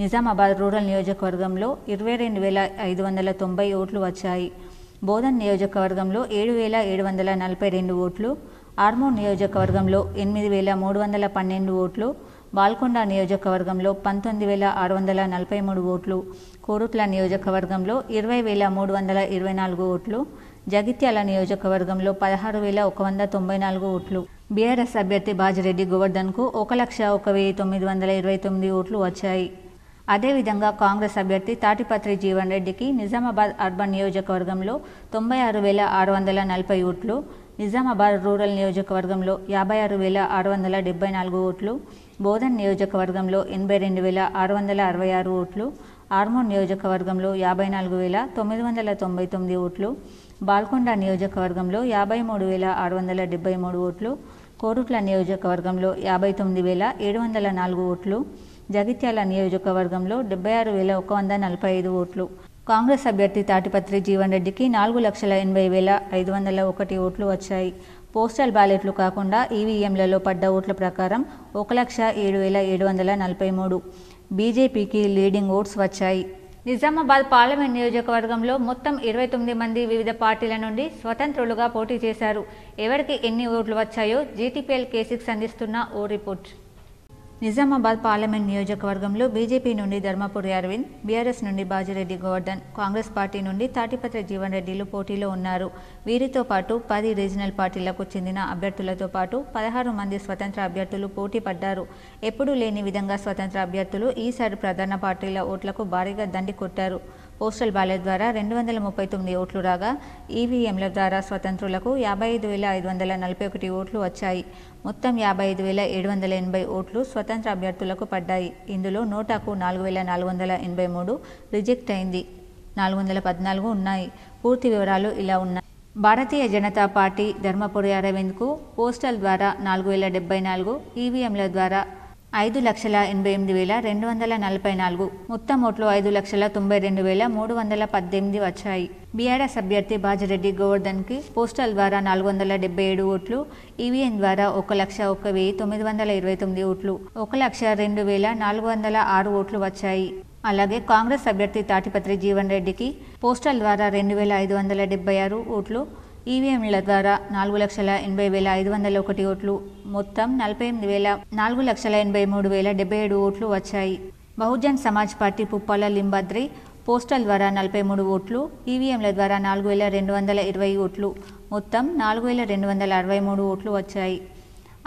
నిజామాబాద్ రూరల్ నియోజకవర్గంలో 22,590 ఓట్లు వచ్చాయి. బోధన్ నియోజకవర్గంలో 7,742 ఓట్లు, ఆర్మూర్ నియోజకవర్గంలో 8,312 ఓట్లు, బాల్కొండ నియోజకవర్గంలో 19,643 ఓట్లు, కోరుట్ల నియోజకవర్గంలో 20,324 ఓట్లు, జగిత్యాల నియోజకవర్గంలో 16,194 ఓట్లు. బీఆర్ఎస్ అభ్యర్థి బాజిరెడ్డి గోవర్ధన్కు 1,01,929 ఓట్లు వచ్చాయి. అదేవిధంగా కాంగ్రెస్ అభ్యర్థి తాటిపత్రి జీవన్ రెడ్డికి నిజామాబాద్ అర్బన్ నియోజకవర్గంలో 96,640 ఓట్లు, నిజామాబాద్ రూరల్ నియోజకవర్గంలో 56,674 ఓట్లు, బోధన్ నియోజకవర్గంలో 82,666 ఓట్లు, ఆర్మూర్ నియోజకవర్గంలో 54,999 ఓట్లు, బాల్కొండ నియోజకవర్గంలో 53,673 ఓట్లు, కోరుట్ల నియోజకవర్గంలో 59,704 ఓట్లు, జగిత్యాల నియోజకవర్గంలో 76,145 ఓట్లు. కాంగ్రెస్ అభ్యర్థి తాటిపత్రి జీవన్ రెడ్డికి 4,80,501 ఓట్లు వచ్చాయి. పోస్టల్ బ్యాలెట్లు కాకుండా ఈవీఎంలలో పడ్డ ఓట్ల ప్రకారం 1,07,743. బీజేపీకి లీడింగ్ ఓట్స్ వచ్చాయి. నిజామాబాద్ పార్లమెంట్ నియోజకవర్గంలో మొత్తం 29 మంది వివిధ పార్టీల నుండి స్వతంత్రులుగా పోటీ చేశారు. ఎవరికి ఎన్ని ఓట్లు వచ్చాయో జీటీపీఎల్ కేసిక్స్ అందిస్తున్న ఓ రిపోర్ట్. నిజామాబాద్ పార్లమెంట్ నియోజకవర్గంలో బీజేపీ నుండి ధర్మపురి అరవింద్, బీఆర్ఎస్ నుండి బాజిరెడ్డి గోవర్ధన్, కాంగ్రెస్ పార్టీ నుండి తాటిపత్రి జీవన్ రెడ్డిలు పోటీలో ఉన్నారు. వీరితో పాటు 10 రీజనల్ పార్టీలకు చెందిన అభ్యర్థులతో పాటు 16 మంది స్వతంత్ర అభ్యర్థులు పోటీ పడ్డారు. ఎప్పుడూ లేని విధంగా స్వతంత్ర అభ్యర్థులు ఈసారి ప్రధాన పార్టీల ఓట్లకు భారీగా దండి కొట్టారు. పోస్టల్ బ్యాలెట్ ద్వారా 239 ఓట్లు రాగా ఈవీఎంల ద్వారా స్వతంత్రులకు 55,541 ఓట్లు వచ్చాయి. మొత్తం 55,780 ఓట్లు స్వతంత్ర అభ్యర్థులకు పడ్డాయి. ఇందులో నోటాకు 4,483 రిజెక్ట్ అయింది, 414 ఉన్నాయి. పూర్తి వివరాలు ఇలా ఉన్నాయి. భారతీయ జనతా పార్టీ ధర్మపురి అరవింద్కు పోస్టల్ ద్వారా 4,074, ఈవీఎంల ద్వారా 5,88,244, మొత్తం ఓట్లు 5,92,318 వచ్చాయి. బీఆర్ఎస్ అభ్యర్థి బాజిరెడ్డి గోవర్ధన్కి పోస్టల్ ద్వారా 477 ఓట్లు, ఈవీఎం ద్వారా 1,01,929 ఓట్లు, 1,02,406 ఓట్లు వచ్చాయి. అలాగే కాంగ్రెస్ అభ్యర్థి తాటిపత్రి జీవన్ రెడ్డికి పోస్టల్ ద్వారా 2,576 ఓట్లు, ఈవీఎంల ద్వారా 4,80,501 ఓట్లు, మొత్తం 4,83,077 ఓట్లు వచ్చాయి. బహుజన్ సమాజ్ పార్టీ పుప్పాల లింబాద్రి పోస్టల్ ద్వారా 43 ఓట్లు, ఈవీఎంల ద్వారా 4,220 ఓట్లు, మొత్తం 4,263 ఓట్లు వచ్చాయి.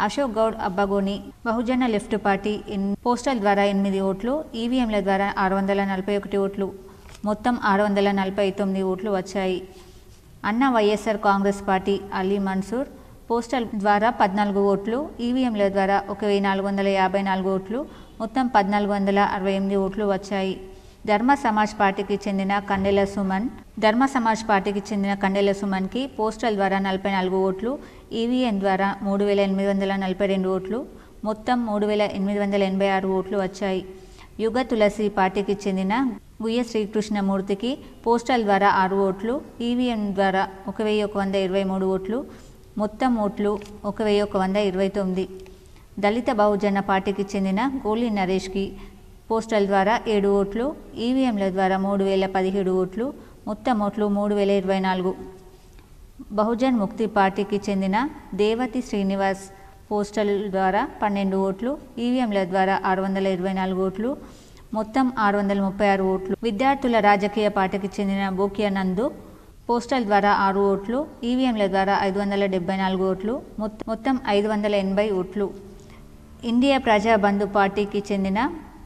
అశోక్ గౌడ్ అబ్బగోని బహుజన లెఫ్ట్ పార్టీ పోస్టల్ ద్వారా 8 ఓట్లు, ఈవీఎంల ద్వారా 641 ఓట్లు, మొత్తం 649 ఓట్లు వచ్చాయి. అన్న వైఎస్ఆర్ కాంగ్రెస్ పార్టీ అలీ మన్సూర్ పోస్టల్ ద్వారా 14 ఓట్లు, ఈవీఎంల ద్వారా 1,454 ఓట్లు, మొత్తం 1,468 ఓట్లు వచ్చాయి. ధర్మ సమాజ్ పార్టీకి చెందిన కండెల సుమన్కి పోస్టల్ ద్వారా 44 ఓట్లు, ఈవీఎం ద్వారా 3,842 ఓట్లు, మొత్తం 3,886 ఓట్లు వచ్చాయి. యుగ తులసి పార్టీకి చెందిన గుయ్య శ్రీకృష్ణమూర్తికి పోస్టల్ ద్వారా 6 ఓట్లు, ఈవీఎం ద్వారా 1,123 ఓట్లు, మొత్తం ఓట్లు 1,129. దళిత బహుజన పార్టీకి చెందిన గోలి నరేష్కి పోస్టల్ ద్వారా 7 ఓట్లు, ఈవీఎంల ద్వారా 3,017 ఓట్లు, మొత్తం ఓట్లు 3,024. బహుజన్ ముక్తి పార్టీకి చెందిన దేవతి శ్రీనివాస్ పోస్టల్ ద్వారా 12 ఓట్లు, ఈవీఎంల ద్వారా 624 ఓట్లు, మొత్తం 636 ఓట్లు. విద్యార్థుల రాజకీయ పార్టీకి చెందిన బోకియా నందు పోస్టల్ ద్వారా 6 ఓట్లు, ఈవీఎంల ద్వారా 574 ఓట్లు, మొత్తం 580 ఓట్లు. ఇండియా ప్రజాబంధు పార్టీకి చెందిన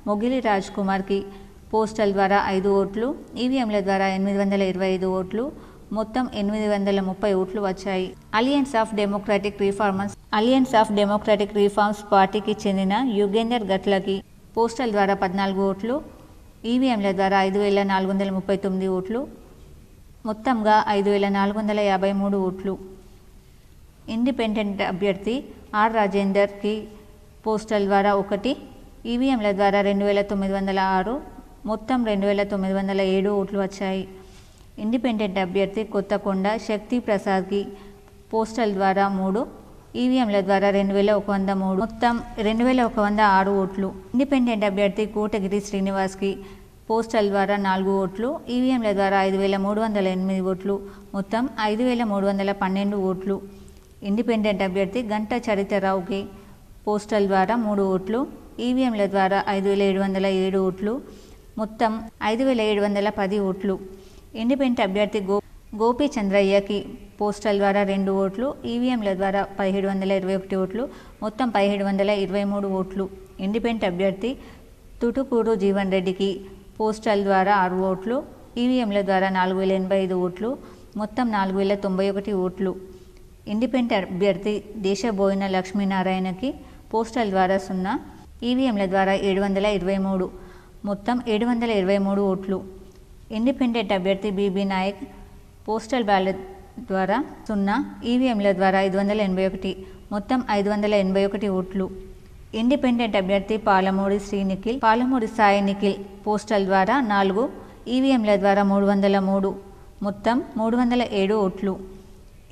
మొగిలి రాజ్ కుమార్కి పోస్టల్ ద్వారా 5 ఓట్లు, ఈవీఎంల ద్వారా 825 ఓట్లు, మొత్తం 830 ఓట్లు వచ్చాయి. అలియన్స్ ఆఫ్ డెమోక్రాటిక్ రిఫార్మ్స్ పార్టీకి చెందిన యుగేందర్ గట్లకి పోస్టల్ ద్వారా 14 ఓట్లు, ఈవీఎంల ద్వారా 5,439 ఓట్లు, మొత్తంగా 5,453 ఓట్లు. ఇండిపెండెంట్ అభ్యర్థి ఆర్ రాజేందర్కి పోస్టల్ ద్వారా 1, ఈవీఎంల ద్వారా 2,906, మొత్తం 2,907 ఓట్లు వచ్చాయి. ఇండిపెండెంట్ అభ్యర్థి కొత్తకొండ శక్తి ప్రసాద్కి పోస్టల్ ద్వారా 3, ఈవీఎంల ద్వారా 2,103, మొత్తం 2,106 ఓట్లు. ఇండిపెండెంట్ అభ్యర్థి కోటగిరి శ్రీనివాస్కి పోస్టల్ ద్వారా 4 ఓట్లు, ఈవీఎంల ద్వారా 5,308 ఓట్లు, మొత్తం 5,312 ఓట్లు. ఇండిపెండెంట్ అభ్యర్థి గంట చరితరావుకి పోస్టల్ ద్వారా 3 ఓట్లు, ఈవీఎంల ద్వారా 5,707 ఓట్లు, మొత్తం 5,710 ఓట్లు. ఇండిపెండెంట్ అభ్యర్థి గోపి చంద్రయ్యకి పోస్టల్ ద్వారా 2 ఓట్లు, ఈవీఎంల ద్వారా 1,721 ఓట్లు, మొత్తం 1,723 ఓట్లు. ఇండిపెండెంట్ అభ్యర్థి తుటుకూరు జీవన్ రెడ్డికి పోస్టల్ ద్వారా 6 ఓట్లు, ఈవీఎంల ద్వారా 4,085 ఓట్లు, మొత్తం 4,091 ఓట్లు. ఇండిపెండెంట్ అభ్యర్థి దేశబోయిన లక్ష్మీనారాయణకి పోస్టల్ ద్వారా 0, ఈవీఎంల ద్వారా 723, మొత్తం 723 ఓట్లు. ఇండిపెండెంట్ అభ్యర్థి బీబీ నాయక్ పోస్టల్ బ్యాలెట్ ద్వారా 0, ఈవీఎంల ద్వారా 581, మొత్తం 581 ఓట్లు. ఇండిపెండెంట్ అభ్యర్థి పాలమూడి సాయి నిఖిల్ పోస్టల్ ద్వారా 4, ఈవీఎంల ద్వారా 303, మొత్తం 307 ఓట్లు.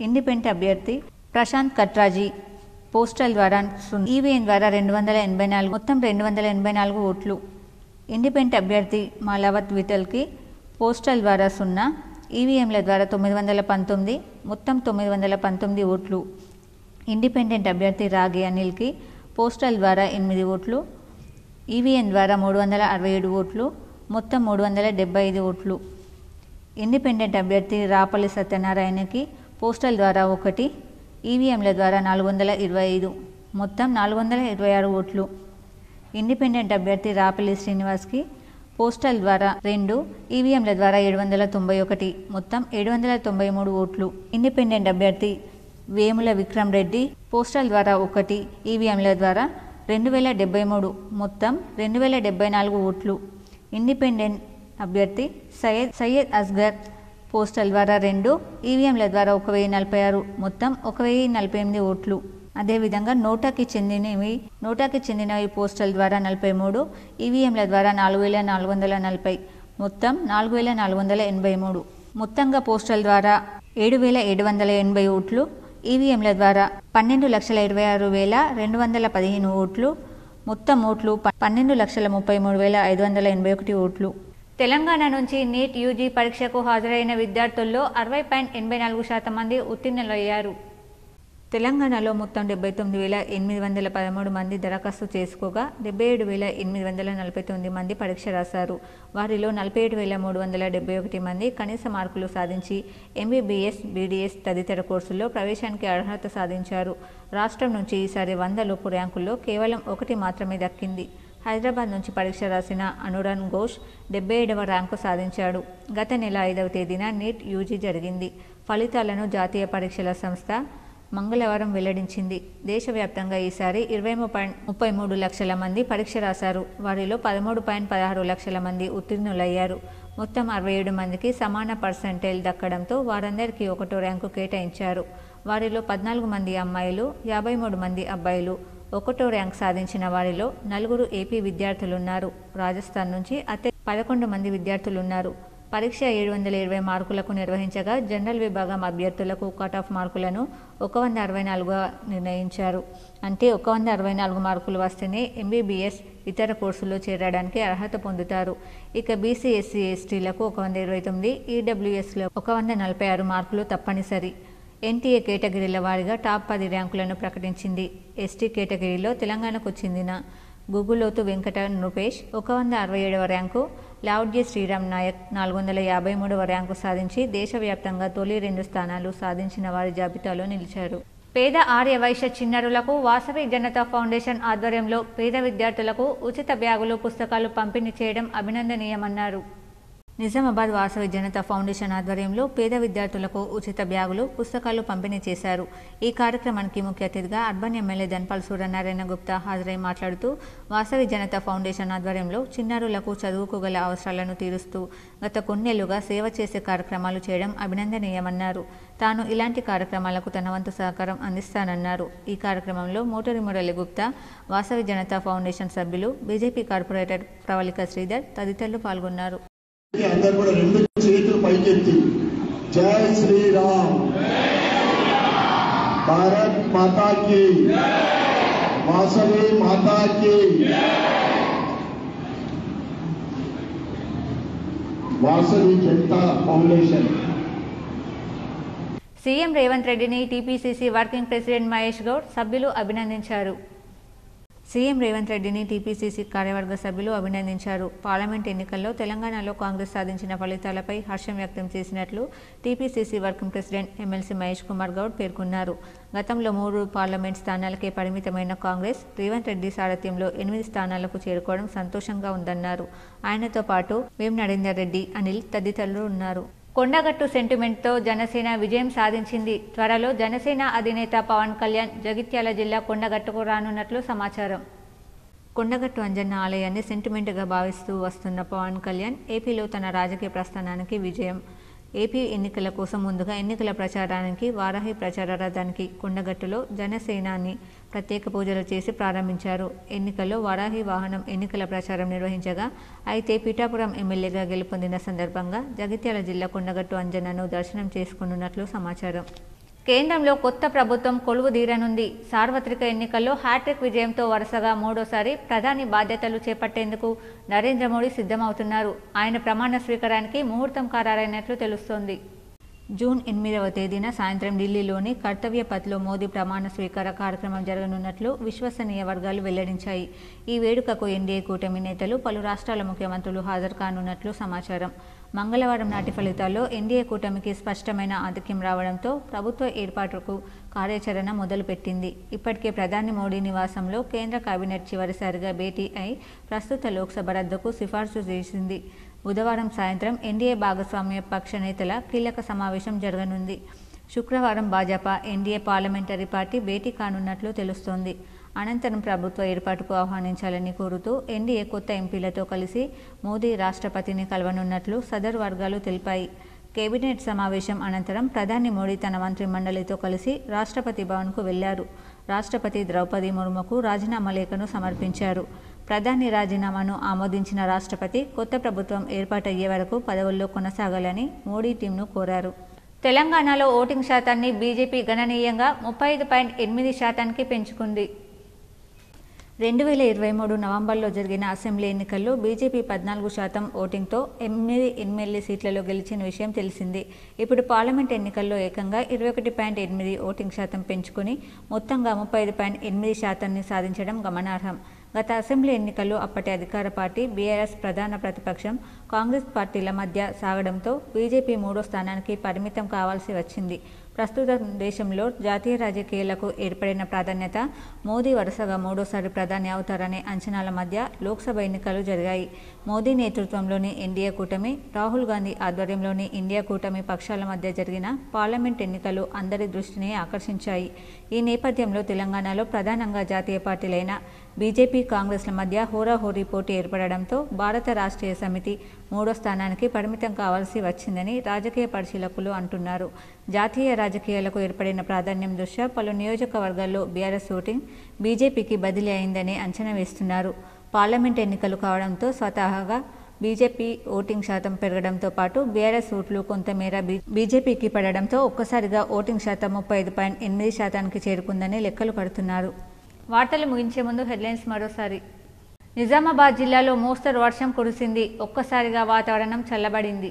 ఇండిపెండెంట్ అభ్యర్థి ప్రశాంత్ కట్రాజీ పోస్టల్ ద్వారా 0, ఈవీఎం ద్వారా 284, మొత్తం 284 ఓట్లు. ఇండిపెండెంట్ అభ్యర్థి మాలావత్ విఠల్కి పోస్టల్ ద్వారా 0, ఈవీఎంల ద్వారా 919, మొత్తం 919 ఓట్లు. ఇండిపెండెంట్ అభ్యర్థి రాగి అనిల్కి పోస్టల్ ద్వారా 8 ఓట్లు, ఈవీఎం ద్వారా 367 ఓట్లు, మొత్తం 375 ఓట్లు. ఇండిపెండెంట్ అభ్యర్థి రాపల్లి సత్యనారాయణకి పోస్టల్ ద్వారా 1, ఈవీఎంల ద్వారా 425, మొత్తం 426 ఓట్లు. ఇండిపెండెంట్ అభ్యర్థి రాపల్లి శ్రీనివాస్కి పోస్టల్ ద్వారా 2, ఈవీఎంల ద్వారా 791, మొత్తం 793 ఓట్లు. ఇండిపెండెంట్ అభ్యర్థి వేముల విక్రమ్ రెడ్డి పోస్టల్ ద్వారా 1, ఈవీఎంల ద్వారా 2073, మొత్తం 2074 ఓట్లు. ఇండిపెండెంట్ అభ్యర్థి సయ్యద్ అస్గర్ పోస్టల్ ద్వారా 2, ఈవీఎంల ద్వారా 1046, మొత్తం 1048 ఓట్లు. అదేవిధంగా నోటాకి చెందినవి పోస్టల్ ద్వారా 43, ఈవీఎంల ద్వారా 4440, మొత్తం 4483. మొత్తంగా పోస్టల్ ద్వారా 7780 ఓట్లు, ఈవీఎంల ద్వారా 12,26,215 ఓట్లు, మొత్తం ఓట్లు 12,33,581 ఓట్లు. తెలంగాణ నుంచి నీట్ యూజీ పరీక్షకు హాజరైన విద్యార్థుల్లో 60.84% మంది ఉత్తీర్ణులయ్యారు. తెలంగాణలో మొత్తం 79,813 మంది దరఖాస్తు చేసుకోగా 77,849 మంది పరీక్ష రాశారు. వారిలో 47,371 మంది కనీస మార్కులు సాధించి ఎంబీబీఎస్, బీడీఎస్ తదితర కోర్సుల్లో ప్రవేశానికి అర్హత సాధించారు. రాష్ట్రం నుంచి ఈసారి 100 లోపు ర్యాంకుల్లో కేవలం 1 మాత్రమే దక్కింది. హైదరాబాద్ నుంచి పరీక్ష రాసిన అనురాన్ ఘోష్ 77వ ర్యాంకు సాధించాడు. గత నెల 5వ తేదీన నీట్ యూజీ జరిగింది. ఫలితాలను జాతీయ పరీక్షల సంస్థ మంగళవారం వెల్లడించింది. దేశవ్యాప్తంగా ఈసారి 20.33 లక్షల మంది పరీక్ష రాశారు. వారిలో 13.16 లక్షల మంది ఉత్తీర్ణులయ్యారు. మొత్తం 67 మందికి సమాన పర్సెంటేజ్ దక్కడంతో వారందరికీ 1వ ర్యాంకు కేటాయించారు. వారిలో 14 మంది అమ్మాయిలు, 53 మంది అబ్బాయిలు. 1వ ర్యాంక్ సాధించిన వారిలో 4 ఏపీ విద్యార్థులున్నారు. రాజస్థాన్ నుంచి 11 మంది విద్యార్థులున్నారు. పరీక్ష 720 మార్కులకు నిర్వహించగా జనరల్ విభాగం అభ్యర్థులకు కటాఫ్ మార్కులను 164గా నిర్ణయించారు. అంటే 164 మార్కులు వస్తేనే ఎంబీబీఎస్ ఇతర కోర్సుల్లో చేరడానికి అర్హత పొందుతారు. ఇక బీసీ, ఎస్సీ, ఎస్టీలకు 129, ఈడబ్ల్యూఎస్లో 146 మార్కులు తప్పనిసరి. ఎన్టీఏ కేటగిరీల వారీగా టాప్ 10 ర్యాంకులను ప్రకటించింది. ఎస్టీ కేటగిరీలో తెలంగాణకు చెందిన గుగులోతు వెంకట నృపేష్ 167వ ర్యాంకు, లావుడ్య శ్రీరామ్ నాయక్ 453వ ర్యాంకు సాధించి దేశవ్యాప్తంగా తొలి 2 స్థానాలు సాధించిన వారి జాబితాలో నిలిచారు. పేద ఆర్య వైశ్య చిన్నారులకు వాసవి జనతా ఫౌండేషన్ ఆధ్వర్యంలో పేద విద్యార్థులకు ఉచిత బ్యాగులు, పుస్తకాలు పంపిణీ చేయడం అభినందనీయమన్నారు. నిజామాబాద్ వాసవి జనతా ఫౌండేషన్ ఆధ్వర్యంలో పేద విద్యార్థులకు ఉచిత బ్యాగులు, పుస్తకాలు పంపిణీ చేశారు. ఈ కార్యక్రమానికి ముఖ్య అతిథిగా అర్బన్ ఎమ్మెల్యే ధన్పాల్ సూర్యనారాయణ గుప్తా హాజరై మాట్లాడుతూ వాసవి జనతా ఫౌండేషన్ ఆధ్వర్యంలో చిన్నారులకు చదువుకు గల అవసరాలను తీరుస్తూ గత కొన్నేళ్లుగా సేవ చేసే కార్యక్రమాలు చేయడం అభినందనీయమన్నారు. తాను ఇలాంటి కార్యక్రమాలకు తన వంతు సహకారం అందిస్తానన్నారు. ఈ కార్యక్రమంలో మోటరి మురళి గుప్తా, వాసవి జనతా ఫౌండేషన్ సభ్యులు, బీజేపీ కార్పొరేటర్ ప్రవళిక శ్రీధర్ తదితరులు పాల్గొన్నారు. అందరూ కూడా 2 చేతులు పైకెత్తి జై శ్రీరామ్, భారత్ మాతా కీ, వాసవి మాతా కీ, వాసవి జనతా ఫౌండేషన్. సీఎం రేవంత్ రెడ్డిని TPCC working president Mahesh Goud సభ్యులు అభినందించారు. సీఎం రేవంత్ రెడ్డిని టీపీసీసీ కార్యవర్గ సభ్యులు అభినందించారు. పార్లమెంట్ ఎన్నికల్లో తెలంగాణలో కాంగ్రెస్ సాధించిన ఫలితాలపై హర్షం వ్యక్తం చేసినట్లు TPCC working president MLC Mahesh Kumar Goud పేర్కొన్నారు. గతంలో 3 పార్లమెంట్ స్థానాలకే పరిమితమైన కాంగ్రెస్ రేవంత్ రెడ్డి సారథ్యంలో 8 స్థానాలకు చేరుకోవడం సంతోషంగా ఉందన్నారు. ఆయనతో పాటు వేం నరేందర్ రెడ్డి, అనిల్ తదితరులు ఉన్నారు. కొండగట్టు సెంటిమెంట్తో జనసేన విజయం సాధించింది. త్వరలో జనసేన అధినేత పవన్ కళ్యాణ్ జగిత్యాల జిల్లా కొండగట్టుకు రానున్నట్లు సమాచారం. కొండగట్టు అంజన్న ఆలయాన్ని సెంటిమెంట్గా భావిస్తూ వస్తున్న పవన్ కళ్యాణ్ ఏపీలో తన రాజకీయ ప్రస్థానానికి విజయం. ఏపీ ఎన్నికల కోసం ముందుగా ఎన్నికల ప్రచారానికి వారాహి ప్రచార రథానికి కొండగట్టులో జనసేనాని ప్రత్యేక పూజలు చేసి ప్రారంభించారు. ఎన్నికల్లో వారాహి వాహనం ఎన్నికల ప్రచారం నిర్వహించగా, అయితే పిఠాపురం ఎమ్మెల్యేగా గెలుపొందిన సందర్భంగా జగిత్యాల జిల్లా కొండగట్టు అంజన్నను దర్శనం చేసుకున్నట్లు సమాచారం. కేంద్రంలో కొత్త ప్రభుత్వం కొలువు తీరనుంది. సార్వత్రిక ఎన్నికల్లో హ్యాట్రిక్ విజయంతో వరుసగా 3వసారి ప్రధాని బాధ్యతలు చేపట్టేందుకు నరేంద్ర మోడీ సిద్ధమవుతున్నారు. ఆయన ప్రమాణ స్వీకారానికి ముహూర్తం ఖరారైనట్లు తెలుస్తోంది. జూన్ 8వ తేదీన సాయంత్రం ఢిల్లీలోని కర్తవ్య పథ్లో మోదీ ప్రమాణ స్వీకార కార్యక్రమం జరగనున్నట్లు విశ్వసనీయ వర్గాలు వెల్లడించాయి. ఈ వేడుకకు ఎన్డీఏ కూటమి నేతలు, పలు రాష్ట్రాల ముఖ్యమంత్రులు హాజరు కానున్నట్లు సమాచారం. మంగళవారం నాటి ఫలితాల్లో ఎన్డీఏ కూటమికి స్పష్టమైన ఆధిక్యం రావడంతో ప్రభుత్వ ఏర్పాటుకు కార్యాచరణ మొదలుపెట్టింది. ఇప్పటికే ప్రధాని మోడీ నివాసంలో కేంద్ర కేబినెట్ చివరిసారిగా భేటీ అయి ప్రస్తుత లోక్సభ రద్దుకు సిఫార్సు చేసింది. బుధవారం సాయంత్రం ఎన్డీఏ భాగస్వామ్య పక్ష నేతల కీలక సమావేశం జరగనుంది. శుక్రవారం భాజపా, ఎన్డీఏ పార్లమెంటరీ పార్టీ భేటీ కానున్నట్లు తెలుస్తోంది. అనంతరం ప్రభుత్వ ఏర్పాటుకు ఆహ్వానించాలని కోరుతూ ఎన్డీఏ కొత్త ఎంపీలతో కలిసి మోదీ రాష్ట్రపతిని కలవనున్నట్లు సదరు వర్గాలు తెలిపాయి. కేబినెట్ సమావేశం అనంతరం ప్రధాని మోడీ తన మంత్రి మండలితో కలిసి రాష్ట్రపతి భవన్కు వెళ్లారు. రాష్ట్రపతి ద్రౌపది ముర్ముకు రాజీనామా లేఖను సమర్పించారు. ప్రధాని రాజీనామాను ఆమోదించిన రాష్ట్రపతి కొత్త ప్రభుత్వం ఏర్పాటయ్యే వరకు పదవుల్లో కొనసాగాలని మోడీ టీంను కోరారు. తెలంగాణలో ఓటింగ్ శాతాన్ని బీజేపీ గణనీయంగా 35.8% పెంచుకుంది. 2023 నవంబర్లో జరిగిన అసెంబ్లీ ఎన్నికల్లో బీజేపీ 14% ఓటింగ్తో 8 ఎమ్మెల్యే సీట్లలో గెలిచిన విషయం తెలిసిందే. ఇప్పుడు పార్లమెంట్ ఎన్నికల్లో ఏకంగా 21.8 ఓటింగ్ శాతం పెంచుకుని మొత్తంగా 35.8% సాధించడం గమనార్హం. గత అసెంబ్లీ ఎన్నికల్లో అప్పటి అధికార పార్టీ బీఆర్ఎస్, ప్రధాన ప్రతిపక్షం కాంగ్రెస్ పార్టీల మధ్య సాగడంతో బీజేపీ 3వ స్థానానికి పరిమితం కావాల్సి వచ్చింది. ప్రస్తుతం దేశంలో జాతీయ రాజకీయాలకు ఏర్పడిన ప్రాధాన్యత మోదీ వరుసగా 3వసారి ప్రధాని అవుతారనే అంచనాల మధ్య లోక్సభ ఎన్నికలు జరిగాయి. మోదీ నేతృత్వంలోని ఎన్డీఏ కూటమి, రాహుల్ గాంధీ ఆధ్వర్యంలోని ఇండియా కూటమి పక్షాల మధ్య జరిగిన పార్లమెంట్ ఎన్నికలు అందరి దృష్టిని ఆకర్షించాయి. ఈ నేపథ్యంలో తెలంగాణలో ప్రధానంగా జాతీయ పార్టీలైన బీజేపీ, కాంగ్రెస్ల మధ్య హోరాహోరీ పోటీ ఏర్పడడంతో భారత రాష్ట్రీయ సమితి 3వ స్థానానికి పరిమితం కావాల్సి వచ్చిందని రాజకీయ పరిశీలకులు అంటున్నారు. జాతీయ రాజకీయాలకు ఏర్పడిన ప్రాధాన్యం దృష్ట్యా పలు నియోజకవర్గాల్లో బీఆర్ఎస్ ఓటింగ్ బీజేపీకి బదిలీ అయిందని అంచనా వేస్తున్నారు. పార్లమెంట్ ఎన్నికలు కావడంతో స్వతహాగా బీజేపీ ఓటింగ్ శాతం పెరగడంతో పాటు బీఆర్ఎస్ ఓట్లు కొంతమేర బీజేపీకి పడడంతో ఒక్కసారిగా ఓటింగ్ శాతం 35.8% చేరుకుందని లెక్కలు కడుతున్నారు. వార్తలు ముగించే ముందు హెడ్లైన్స్ మరోసారి. నిజామాబాద్ జిల్లాలో మోస్తరు వర్షం కురిసింది. ఒక్కసారిగా వాతావరణం చల్లబడింది.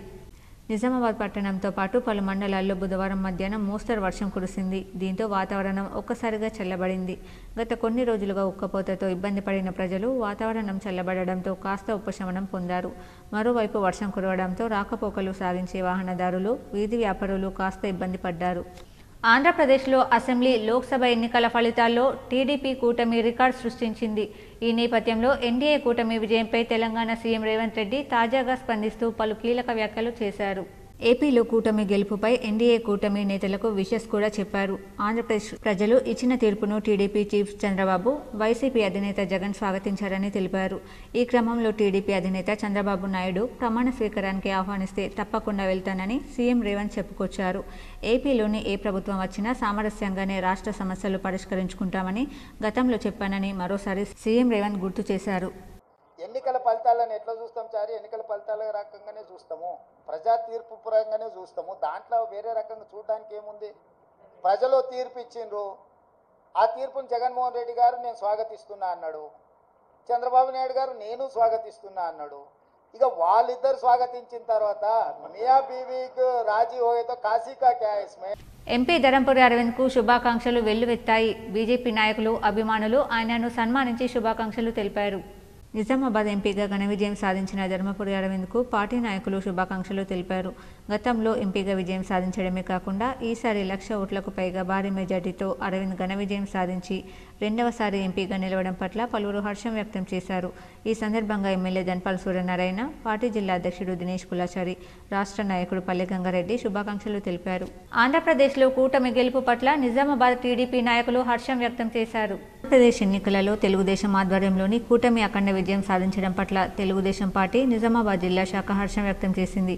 నిజామాబాద్ పట్టణంతో పాటు పలు మండలాల్లో బుధవారం మధ్యాహ్నం మోస్తరు వర్షం కురిసింది. దీంతో వాతావరణం ఒక్కసారిగా చల్లబడింది. గత కొన్ని రోజులుగా ఉక్కపోతతో ఇబ్బంది పడిన ప్రజలు వాతావరణం చల్లబడడంతో కాస్త ఉపశమనం పొందారు. మరోవైపు వర్షం కురవడంతో రాకపోకలు సాగించే వాహనదారులు, వీధి వ్యాపారులు కాస్త ఇబ్బంది పడ్డారు. ఆంధ్రప్రదేశ్లో అసెంబ్లీ, లోక్సభ ఎన్నికల ఫలితాల్లో టీడీపీ కూటమి రికార్డు సృష్టించింది. ఈ నేపథ్యంలో ఎన్డీఏ కూటమి విజయంపై తెలంగాణ సీఎం రేవంత్ రెడ్డి తాజాగా స్పందిస్తూ పలు కీలక వ్యాఖ్యలు చేశారు. ఏపీలో కూటమి గెలుపుపై ఎన్డీఏ కూటమి నేతలకు విషెస్ కూడా చెప్పారు. ఆంధ్రప్రదేశ్ ప్రజలు ఇచ్చిన తీర్పును టీడీపీ చీఫ్ చంద్రబాబు, వైసీపీ అధినేత జగన్ స్వాగతించారని తెలిపారు. ఈ క్రమంలో టీడీపీ అధినేత చంద్రబాబు నాయుడు ప్రమాణ స్వీకారానికి ఆహ్వానిస్తే తప్పకుండా వెళ్తానని సీఎం రేవంత్ చెప్పుకొచ్చారు. ఏపీలోని ఏ ప్రభుత్వం వచ్చినా సామరస్యంగానే రాష్ట్ర సమస్యలు పరిష్కరించుకుంటామని గతంలో చెప్పానని మరోసారి సీఎం రేవంత్ గుర్తు చేశారు. ఎన్నికల ఫలితాలను ఎట్లా చూస్తాం చారి? ఎన్నికల ఫలితాల రకంగానే చూస్తాము, ప్రజా తీర్పు పరంగానే చూస్తాము. దాంట్లో వేరే రకంగా చూడడానికి ఏముంది? ప్రజలు తీర్పు ఇచ్చిండ్రు. ఆ తీర్పును జగన్మోహన్ రెడ్డి గారు నేను స్వాగతిస్తున్నా అన్నాడు. చంద్రబాబు నాయుడు గారు నేను స్వాగతిస్తున్నా అన్నాడు. ఇక వాళ్ళిద్దరు స్వాగతించిన తర్వాత మియా బీవీకి రాజీ హోయేతో కాశీకా క్యా ఇస్మే. ఎంపీ ధరంపురి అరవింద్కు శుభాకాంక్షలు వెల్లువెత్తాయి. బీజేపీ నాయకులు, అభిమానులు ఆయనను సన్మానించి శుభాకాంక్షలు తెలిపారు. నిజామాబాద్ ఎంపీగా ఘన విజయం సాధించిన ధర్మపురి అరవింద్కు పార్టీ నాయకులు శుభాకాంక్షలు తెలిపారు. గతంలో ఎంపీగా విజయం సాధించడమే కాకుండా ఈసారి 1,00,000 ఓట్లకు పైగా భారీ మెజార్టీతో అరవింద్ ఘన విజయం సాధించి రెండవసారి ఎంపీగా నిలవడం పట్ల పలువురు హర్షం వ్యక్తం చేశారు. ఈ సందర్భంగా ఎమ్మెల్యే ధన్పాల్ సూర్యనారాయణ, పార్టీ జిల్లా అధ్యక్షుడు దినేష్ కులాచారి, రాష్ట్ర నాయకుడు పల్లె గంగారెడ్డి శుభాకాంక్షలు తెలిపారు. ఆంధ్రప్రదేశ్లో కూటమి గెలుపు పట్ల నిజామాబాద్ టీడీపీ నాయకులు హర్షం వ్యక్తం చేశారు. ఆంధ్రప్రదేశ్ ఎన్నికలలో తెలుగుదేశం ఆధ్వర్యంలోని కూటమి అఖండ విజయం సాధించడం పట్ల తెలుగుదేశం పార్టీ నిజామాబాద్ జిల్లా శాఖ హర్షం వ్యక్తం చేసింది.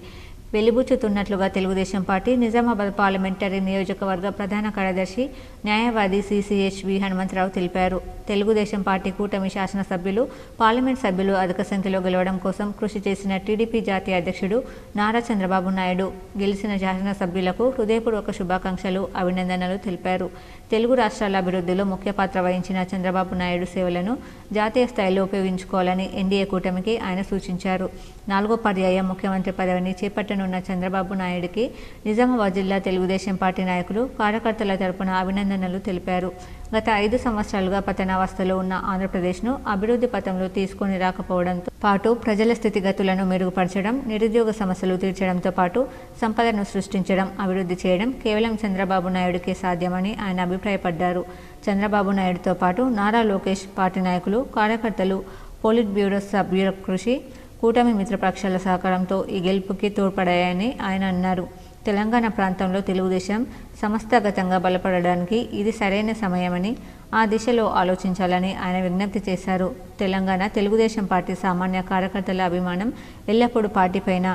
వెలిబుచ్చుతున్నట్లుగా తెలుగుదేశం పార్టీ నిజామాబాద్ పార్లమెంటరీ నియోజకవర్గ ప్రధాన కార్యదర్శి, న్యాయవాది సిసిహెచ్వి హనుమంతరావు తెలిపారు. తెలుగుదేశం పార్టీ కూటమి శాసనసభ్యులు, పార్లమెంట్ సభ్యులు అధిక సంఖ్యలో గెలవడం కోసం కృషి చేసిన టీడీపీ జాతీయ అధ్యక్షుడు నారా చంద్రబాబు నాయుడు గెలిచిన శాసనసభ్యులకు హృదయపూర్వక శుభాకాంక్షలు, అభినందనలు తెలిపారు. తెలుగు రాష్ట్రాల అభివృద్ధిలో ముఖ్య పాత్ర వహించిన చంద్రబాబు నాయుడు సేవలను జాతీయ స్థాయిలో ఉపయోగించుకోవాలని ఎన్డీఏ కూటమికి ఆయన సూచించారు. 4వ పర్యాయం ముఖ్యమంత్రి పదవిని చేపట్టనున్న చంద్రబాబు నాయుడికి నిజామాబాద్ జిల్లా తెలుగుదేశం పార్టీ నాయకులు, కార్యకర్తల తరపున అభినందనలు తెలిపారు. గత 5 సంవత్సరాలుగా పతనావస్థలో ఉన్న ఆంధ్రప్రదేశ్ను అభివృద్ధి పథంలో తీసుకొని రాకపోవడంతో పాటు ప్రజల స్థితిగతులను మెరుగుపరచడం, నిరుద్యోగ సమస్యలు తీర్చడంతో పాటు సంపదను సృష్టించడం, అభివృద్ధి చేయడం కేవలం చంద్రబాబు నాయుడికే సాధ్యమని ఆయన అభిప్రాయపడ్డారు. చంద్రబాబు నాయుడుతో పాటు నారా లోకేష్, పార్టీ నాయకులు, కార్యకర్తలు, పోలిట్ బ్యూరో సభ్యుల కృషి, కూటమి మిత్రపక్షాల సహకారంతో ఈ గెలుపుకి తోడ్పడాయని ఆయన అన్నారు. తెలంగాణ ప్రాంతంలో తెలుగుదేశం సంస్థాగతంగా బలపడడానికి ఇది సరైన సమయమని, ఆ దిశలో ఆలోచించాలని ఆయన విజ్ఞప్తి చేశారు. తెలంగాణ తెలుగుదేశం పార్టీ సామాన్య కార్యకర్తల అభిమానం ఎల్లప్పుడూ పార్టీపైన,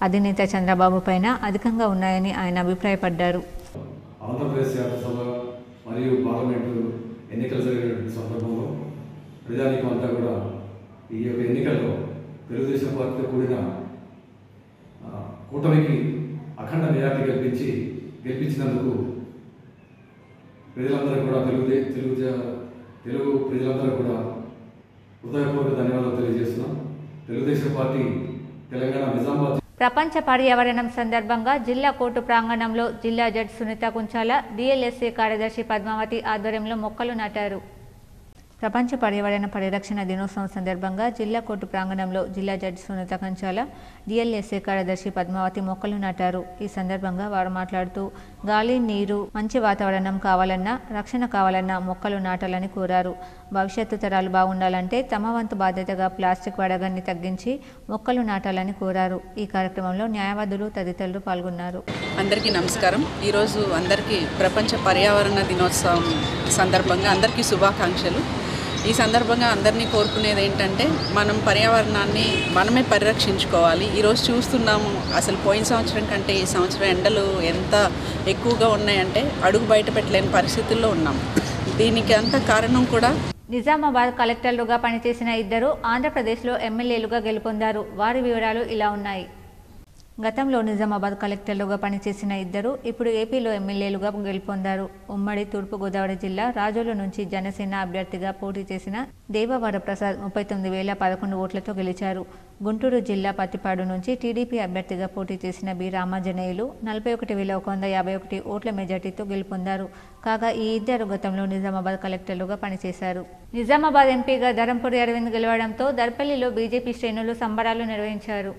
అధినేత చంద్రబాబు పైన అధికంగా ఉన్నాయని ఆయన అభిప్రాయపడ్డారు. ఆంధ్రప్రదేశ్ శాసనసభ మరియు పార్లమెంటు ఎన్నికలు జరిగిన సందర్భంలో ప్రజానీకం అంతా కూడా ఈ యొక్క ఎన్నికల్లో తెలుగుదేశం పార్టీతో కూడిన కూటమికి అఖండ మెజార్టీ గెలిపించినందుకు ప్రజలందరూ కూడా తెలుగు ప్రజలందరూ కూడా హృదయపూర్వక ధన్యవాదాలు తెలియజేస్తున్నాం. తెలుగుదేశం పార్టీ తెలంగాణ నిజామాబాద్ ప్రపంచ పర్యావరణం సందర్భంగా జిల్లా కోర్టు ప్రాంగణంలో జిల్లా జడ్జి సునీత కుంచాల, డిఎల్ఎస్ఏ కార్యదర్శి పద్మావతి ఆధ్వర్యంలో మొక్కలు నాటారు. ప్రపంచ పర్యావరణ పరిరక్షణ దినోత్సవం సందర్భంగా జిల్లా కోర్టు ప్రాంగణంలో జిల్లా జడ్జి సునీత కుంచాల, డిఎల్ఎస్ఏ కార్యదర్శి పద్మావతి మొక్కలు నాటారు. ఈ సందర్భంగా వారు మాట్లాడుతూ గాలి, నీరు, మంచి వాతావరణం కావాలన్నా, రక్షణ కావాలన్నా మొక్కలు నాటాలని కోరారు. భవిష్యత్తు తరాలు బాగుండాలంటే తమ వంతు బాధ్యతగా ప్లాస్టిక్ వాడకాన్ని తగ్గించి మొక్కలు నాటాలని కోరారు. ఈ కార్యక్రమంలో న్యాయవాదులు తదితరులు పాల్గొన్నారు. అందరికీ నమస్కారం. ఈరోజు అందరికీ ప్రపంచ పర్యావరణ దినోత్సవం సందర్భంగా అందరికీ శుభాకాంక్షలు. ఈ సందర్భంగా అందరినీ కోరుకునేది ఏంటంటే మనం పర్యావరణాన్ని మనమే పరిరక్షించుకోవాలి. ఈరోజు చూస్తున్నాము, అసలు పోయిన సంవత్సరం కంటే ఈ సంవత్సరం ఎండలు ఎంత ఎక్కువగా ఉన్నాయంటే అడుగు బయట పెట్టలేని పరిస్థితుల్లో ఉన్నాం. దీనికి అంత కారణం కూడా నిజామాబాద్ కలెక్టర్లుగా పనిచేసిన ఇద్దరు ఆంధ్రప్రదేశ్లో ఎమ్మెల్యేలుగా గెలుపొందారు. వారి వివరాలు ఇలా ఉన్నాయి. గతంలో నిజామాబాద్ కలెక్టర్లుగా పనిచేసిన ఇద్దరు ఇప్పుడు ఏపీలో ఎమ్మెల్యేలుగా గెలుపొందారు. ఉమ్మడి తూర్పుగోదావరి జిల్లా రాజోలు నుంచి జనసేన అభ్యర్థిగా పోటీ చేసిన దేవవరప్రసాద్ 39,011 ఓట్లతో గెలిచారు. గుంటూరు జిల్లా పత్తిపాడు నుంచి టీడీపీ అభ్యర్థిగా పోటీ చేసిన బి రామాంజనేయులు 41,151 ఓట్ల మెజార్టీతో గెలుపొందారు. కాగా ఈ ఇద్దరు గతంలో నిజామాబాద్ కలెక్టర్లుగా పనిచేశారు. నిజామాబాద్ ఎంపీగా ధరంపూరి అరవింద్ గెలవడంతో దర్పల్లిలో బీజేపీ శ్రేణులు సంబరాలు నిర్వహించారు.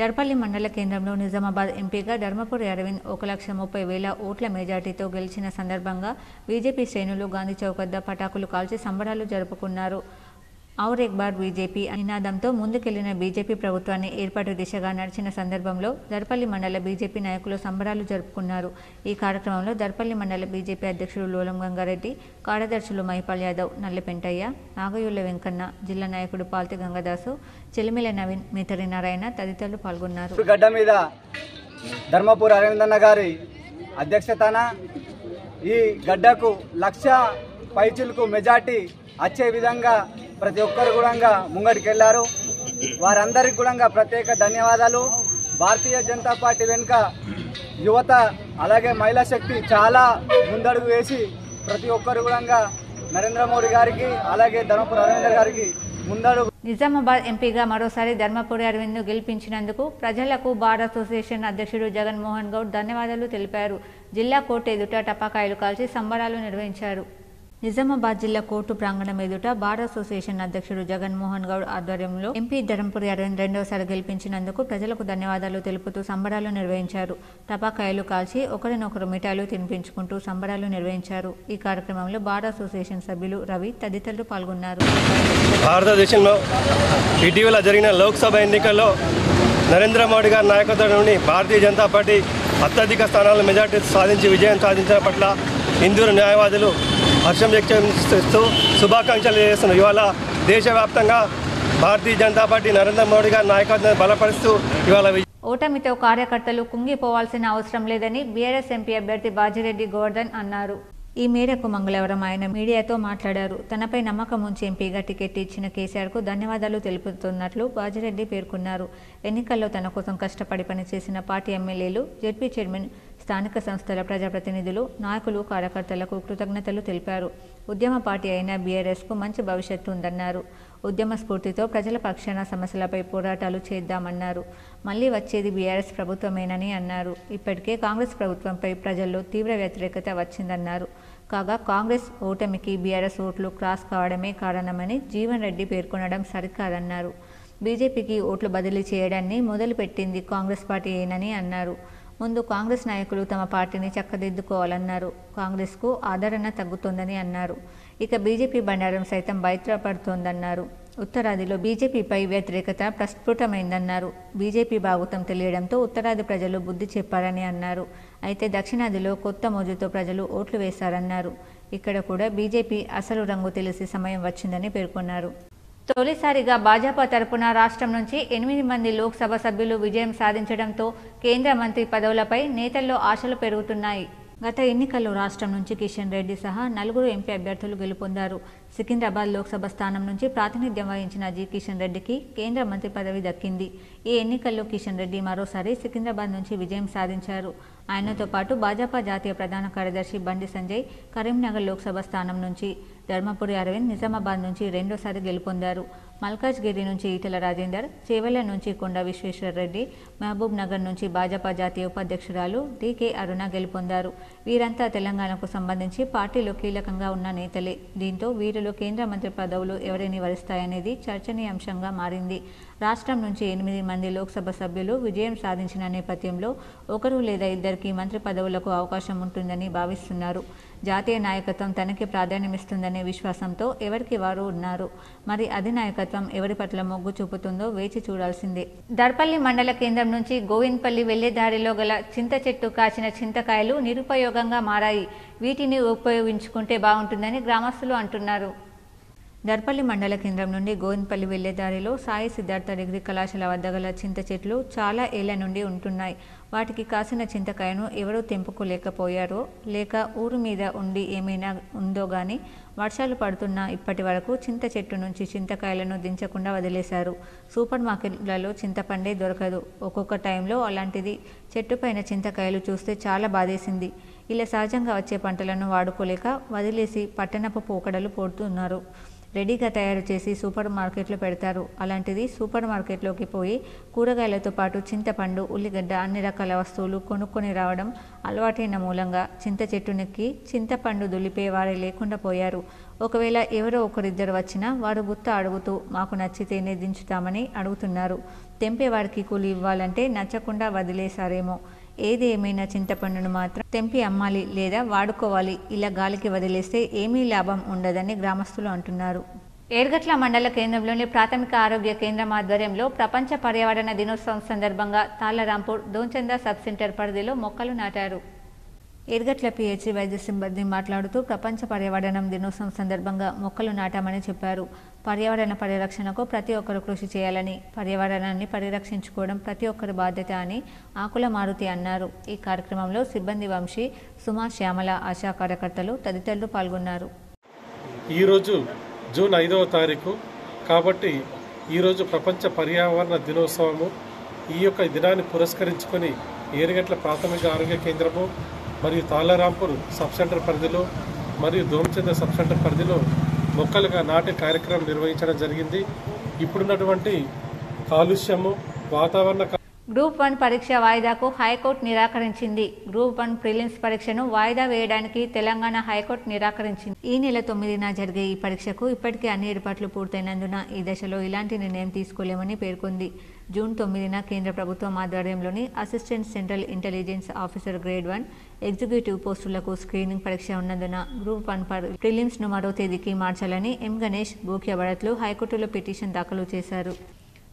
దర్పల్లి మండల కేంద్రంలో నిజామాబాద్ ఎంపీగా ధర్మపురి అరవింద్ 1,30,000 ఓట్ల మెజార్టీతో గెలిచిన సందర్భంగా బీజేపీ శ్రేణులు గాంధీ చౌక్ వద్ద పటాకులు కాల్చి సంబరాలు జరుపుకున్నారు. ఔర్ ఎక్ బార్ బీజేపీ నినాదంతో ముందుకెళ్లిన బీజేపీ ప్రభుత్వాన్ని ఏర్పాటు దిశగా నడిచిన సందర్భంలో దర్పల్లి మండల బీజేపీ నాయకులు సంబరాలు జరుపుకున్నారు. ఈ కార్యక్రమంలో దర్పల్లి మండల బీజేపీ అధ్యక్షుడు లోలం గంగారెడ్డి, కార్యదర్శులు మైపాల్ యాదవ్, నల్లెపెంటయ్య, నాగయుళ్ల వెంకన్న, జిల్లా నాయకుడు పాల్తి గంగదాసు, చెలిమిల నవీన్, మితరి నారాయణ తదితరులు పాల్గొన్నారు. గడ్డ మీద ధర్మపురి అరవిందన్న గారి అధ్యక్షతన ఈ గడ్డకు 1,00,000 పైచిలకు మెజార్టీ వచ్చే విధంగా ప్రతి ఒక్కరు కూడా ముంగడికి వెళ్ళారు. వారందరికీ కూడా ప్రత్యేక ధన్యవాదాలు. భారతీయ జనతా పార్టీ వెనుక యువత అలాగే మహిళా శక్తి చాలా ముందడుగు వేసి ప్రతి ఒక్కరు కూడా నరేంద్ర మోడీ గారికి అలాగే ధర్మపురి అరవింద్ గారికి ముందడుగు. నిజామాబాద్ ఎంపీగా మరోసారి ధర్మపురి అరవింద్ను గెలిపించినందుకు ప్రజలకు బార్ అసోసియేషన్ అధ్యక్షుడు జగన్మోహన్ గౌడ్ ధన్యవాదాలు తెలిపారు. జిల్లా కోర్టు ఎదుట టపాకాయలు కాల్చి సంబరాలు నిర్వహించారు. నిజామాబాద్ జిల్లా కోర్టు ప్రాంగణం ఎదుట బార్ అసోసియేషన్ అధ్యక్షుడు జగన్మోహన్ గౌడ్ ఆధ్వర్యంలో ఎంపీ ధరంపురి అరవింద్ రెండోసారి గెలిపించినందుకు ప్రజలకు ధన్యవాదాలు తెలుపుతూ సంబరాలు నిర్వహించారు. టపాకాయలు కాల్చి ఒకరినొకరు మిఠాయిలు తినిపించుకుంటూ సంబరాలు నిర్వహించారు. ఈ కార్యక్రమంలో బార్ అసోసియేషన్ సభ్యులు రవి తదితరులు పాల్గొన్నారు. భారతదేశంలో ఇటీవల జరిగిన లోక్సభ ఎన్నికల్లో నరేంద్ర మోడీ గారి నాయకత్వంలోని భారతీయ జనతా పార్టీ అత్యధిక స్థానాలను మెజార్టీ సాధించి విజయం సాధించిన పట్ల హిందూ న్యాయవాదులు హర్షం వ్యక్తం చేస్తూ శుభాకాంక్షలు చేస్తున్నారు. ఇవాళ దేశవ్యాప్తంగా భారతీయ జనతా పార్టీ నరేంద్ర మోడీ గారి నాయకత్వాన్ని బలపరుస్తూ ఇవాళ ఓటమితో కార్యకర్తలు కుంగిపోవాల్సిన అవసరం లేదని బీఆర్ఎస్ ఎంపీ అభ్యర్థి బాజిరెడ్డి గోవర్ధన్ అన్నారు. ఈ మేరకు మంగళవారం ఆయన మీడియాతో మాట్లాడారు. తనపై నమ్మకం ఉంచి ఎంపీగా టికెట్ ఇచ్చిన కేసీఆర్కు ధన్యవాదాలు తెలుపుతున్నట్లు బాజిరెడ్డి పేర్కొన్నారు. ఎన్నికల్లో తన కోసం కష్టపడి పనిచేసిన పార్టీ ఎమ్మెల్యేలు, జెడ్పీ చైర్మన్ స్థానిక సంస్థల ప్రజాప్రతినిధులు, నాయకులు, కార్యకర్తలకు కృతజ్ఞతలు తెలిపారు. ఉద్యమ పార్టీ అయిన బీఆర్ఎస్కు మంచి భవిష్యత్తు ఉందన్నారు. ఉద్యమ స్ఫూర్తితో ప్రజల పక్షాన సమస్యలపై పోరాటాలు చేద్దామన్నారు. మళ్లీ వచ్చేది బీఆర్ఎస్ ప్రభుత్వమేనని అన్నారు. ఇప్పటికే కాంగ్రెస్ ప్రభుత్వంపై ప్రజల్లో తీవ్ర వ్యతిరేకత వచ్చిందన్నారు. కాగా కాంగ్రెస్ ఓటమికి బీఆర్ఎస్ ఓట్లు క్రాస్ కావడమే కారణమని జీవన్ రెడ్డి పేర్కొనడం సరికాదన్నారు. బీజేపీకి ఓట్లు బదిలీ చేయడాన్ని మొదలుపెట్టింది కాంగ్రెస్ పార్టీయేనని అన్నారు. ముందు కాంగ్రెస్ నాయకులు తమ పార్టీని చక్కదిద్దుకోవాలన్నారు. కాంగ్రెస్కు ఆదరణ తగ్గుతోందని అన్నారు. ఇక బీజేపీ బండారం సైతం బయటపడుతోందన్నారు. ఉత్తరాదిలో బీజేపీపై వ్యతిరేకత ప్రస్ఫుటమైందన్నారు. బీజేపీ భాగోతం తెలియడంతో ఉత్తరాది ప్రజలు బుద్ధి చెప్పారని అన్నారు. అయితే దక్షిణాదిలో కొత్త మోజుతో ప్రజలు ఓట్లు వేశారన్నారు. ఇక్కడ కూడా బీజేపీ అసలు రంగు తెలిసే సమయం వచ్చిందని పేర్కొన్నారు. తొలిసారిగా భాజపా తరపున రాష్ట్రం నుంచి 8 మంది లోక్సభ సభ్యులు విజయం సాధించడంతో కేంద్ర మంత్రి పదవులపై నేతల్లో ఆశలు పెరుగుతున్నాయి. గత ఎన్నికల్లో రాష్ట్రం నుంచి కిషన్ రెడ్డి సహా 4 ఎంపీ అభ్యర్థులు గెలుపొందారు. సికింద్రాబాద్ లోక్సభ స్థానం నుంచి ప్రాతినిధ్యం వహించిన జి కిషన్ రెడ్డికి కేంద్ర మంత్రి పదవి దక్కింది. ఈ ఎన్నికల్లో కిషన్ రెడ్డి మరోసారి సికింద్రాబాద్ నుంచి విజయం సాధించారు. ఆయనతో పాటు భాజపా జాతీయ ప్రధాన కార్యదర్శి బండి సంజయ్ కరీంనగర్ లోక్సభ స్థానం నుంచి, ధర్మపురి అరవింద్ నిజామాబాద్ నుంచి రెండోసారి గెలుపొందారు. మల్కాజ్గిరి నుంచి ఈటెల రాజేందర్, చేవెళ్ల నుంచి కొండ విశ్వేశ్వరరెడ్డి, మహబూబ్ నగర్ నుంచి భాజపా జాతీయ ఉపాధ్యక్షురాలు డికే అరుణ గెలుపొందారు. వీరంతా తెలంగాణకు సంబంధించి పార్టీలో కీలకంగా ఉన్న నేతలే. దీంతో వీరిలో కేంద్ర మంత్రి పదవులు ఎవరిని వరిస్తాయనేది చర్చనీయాంశంగా మారింది. రాష్ట్రం నుంచి 8 మంది లోక్సభ సభ్యులు విజయం సాధించిన నేపథ్యంలో ఒకరు లేదా ఇద్దరికి మంత్రి పదవులకు అవకాశం ఉంటుందని భావిస్తున్నారు. జాతీయ నాయకత్వం తనకి ప్రాధాన్యమిస్తుందనే విశ్వాసంతో ఎవరికి వారు ఉన్నారు. మరి అధినాయకత్వం ఎవరి పట్ల మొగ్గు చూపుతుందో వేచి చూడాల్సిందే. దర్పల్లి మండల కేంద్రం నుంచి గోవింద్పల్లి వెళ్లే దారిలో గల చింత చెట్టు కాచిన చింతకాయలు నిరుపయోగంగా మారాయి. వీటిని ఉపయోగించుకుంటే బాగుంటుందని గ్రామస్తులు అంటున్నారు. దర్పల్లి మండల కేంద్రం నుండి గోవింద్పల్లి వెళ్లే దారిలో సాయి సిద్ధార్థ డిగ్రీ కళాశాల వద్ద గల చింత చెట్లు చాలా ఏళ్ల నుండి ఉంటున్నాయి. వాటికి కాసిన చింతకాయను ఎవరూ తెంపుకోలేకపోయారో లేక ఊరు మీద ఉండి ఏమైనా ఉందో గాని వర్షాలు పడుతున్నా ఇప్పటి వరకు చింత చెట్టు నుంచి చింతకాయలను దించకుండా వదిలేశారు. సూపర్ మార్కెట్లలో చింతపండే దొరకదు. ఒక్కొక్క టైంలో అలాంటిది చెట్టుపైన చింతకాయలు చూస్తే చాలా బాధేసింది. ఇలా సహజంగా వచ్చే పంటలను వాడుకోలేక వదిలేసి పట్టణపు పోకడలు పోతున్నారు. రెడీగా తయారు చేసి సూపర్ మార్కెట్లో పెడతారు. అలాంటిది సూపర్ మార్కెట్లోకి పోయి కూరగాయలతో పాటు చింతపండు, ఉల్లిగడ్డ అన్ని రకాల వస్తువులు కొనుక్కొని రావడం అలవాటైన మూలంగా చింత చెట్టునెక్కి చింతపండు దులిపే వారే లేకుండా పోయారు. ఒకవేళ ఎవరో ఒకరిద్దరు వచ్చినా వారు గుత్త అడుగుతూ మాకు నచ్చితేనే దించుతామని అడుగుతున్నారు. తెంపేవారికి కూలి ఇవ్వాలంటే నచ్చకుండా వదిలేశారేమో. ఏది ఏమైనా చింతపండును మాత్రం తెంపి అమ్మాలి లేదా వాడుకోవాలి. ఇలా గాలికి వదిలేస్తే ఏమీ లాభం ఉండదని గ్రామస్తులు అంటున్నారు. ఏర్గట్ల మండల కేంద్రంలోని ప్రాథమిక ఆరోగ్య కేంద్రం ఆధ్వర్యంలో ప్రపంచ పర్యావరణ దినోత్సవం సందర్భంగా తాళ్లరాంపూర్ దోంచంద సబ్ సెంటర్ పరిధిలో మొక్కలు నాటారు. ఏర్గట్ల పిహెచ్సి వైద్య సిబ్బంది మాట్లాడుతూ ప్రపంచ పర్యావరణం దినోత్సవం సందర్భంగా మొక్కలు నాటామని చెప్పారు. పర్యావరణ పరిరక్షణకు ప్రతి ఒక్కరు కృషి చేయాలని, పర్యావరణాన్ని పరిరక్షించుకోవడం ప్రతి ఒక్కరి బాధ్యత అని ఆకుల మారుతి అన్నారు. ఈ కార్యక్రమంలో సిబ్బంది వంశీ, సుమా, శ్యామల, ఆశా కార్యకర్తలు తదితరులు పాల్గొన్నారు. ఈరోజు జూన్ 5వ తారీఖు కాబట్టి ఈరోజు ప్రపంచ పర్యావరణ దినోత్సవము. ఈ యొక్క దినాన్ని పురస్కరించుకొని ఏరుగట్ల ప్రాథమిక ఆరోగ్య కేంద్రము మరియు తాళ్లరాంపూర్ సబ్ సెంటర్ పరిధిలో మరియు దోమచంద సబ్ సెంటర్ పరిధిలో మొక్కలుగా నాటే కార్యక్రమం నిర్వహించడం జరిగింది. ఇప్పుడున్నటువంటి కాలుష్యము, వాతావరణ గ్రూప్ 1 పరీక్ష వాయిదాకు హైకోర్టు నిరాకరించింది. గ్రూప్ 1 ప్రిలిమ్స్ పరీక్షను వాయిదా వేయడానికి తెలంగాణ హైకోర్టు నిరాకరించింది. ఈ నెల 9న జరిగే ఈ పరీక్షకు ఇప్పటికే అన్ని ఏర్పాట్లు పూర్తయినందున ఈ దశలో ఇలాంటి నిర్ణయం తీసుకోలేమని పేర్కొంది. జూన్ 9న కేంద్ర ప్రభుత్వం ఆధ్వర్యంలోని assistant central intelligence officer grade 1 executive పోస్టులకు స్క్రీనింగ్ పరీక్ష ఉన్నందున గ్రూప్ 1 ప్రిలిమ్స్ను మరో తేదీకి మార్చాలని ఎం గణేష్, భూక్యా భరత్లు హైకోర్టులో పిటిషన్ దాఖలు చేశారు.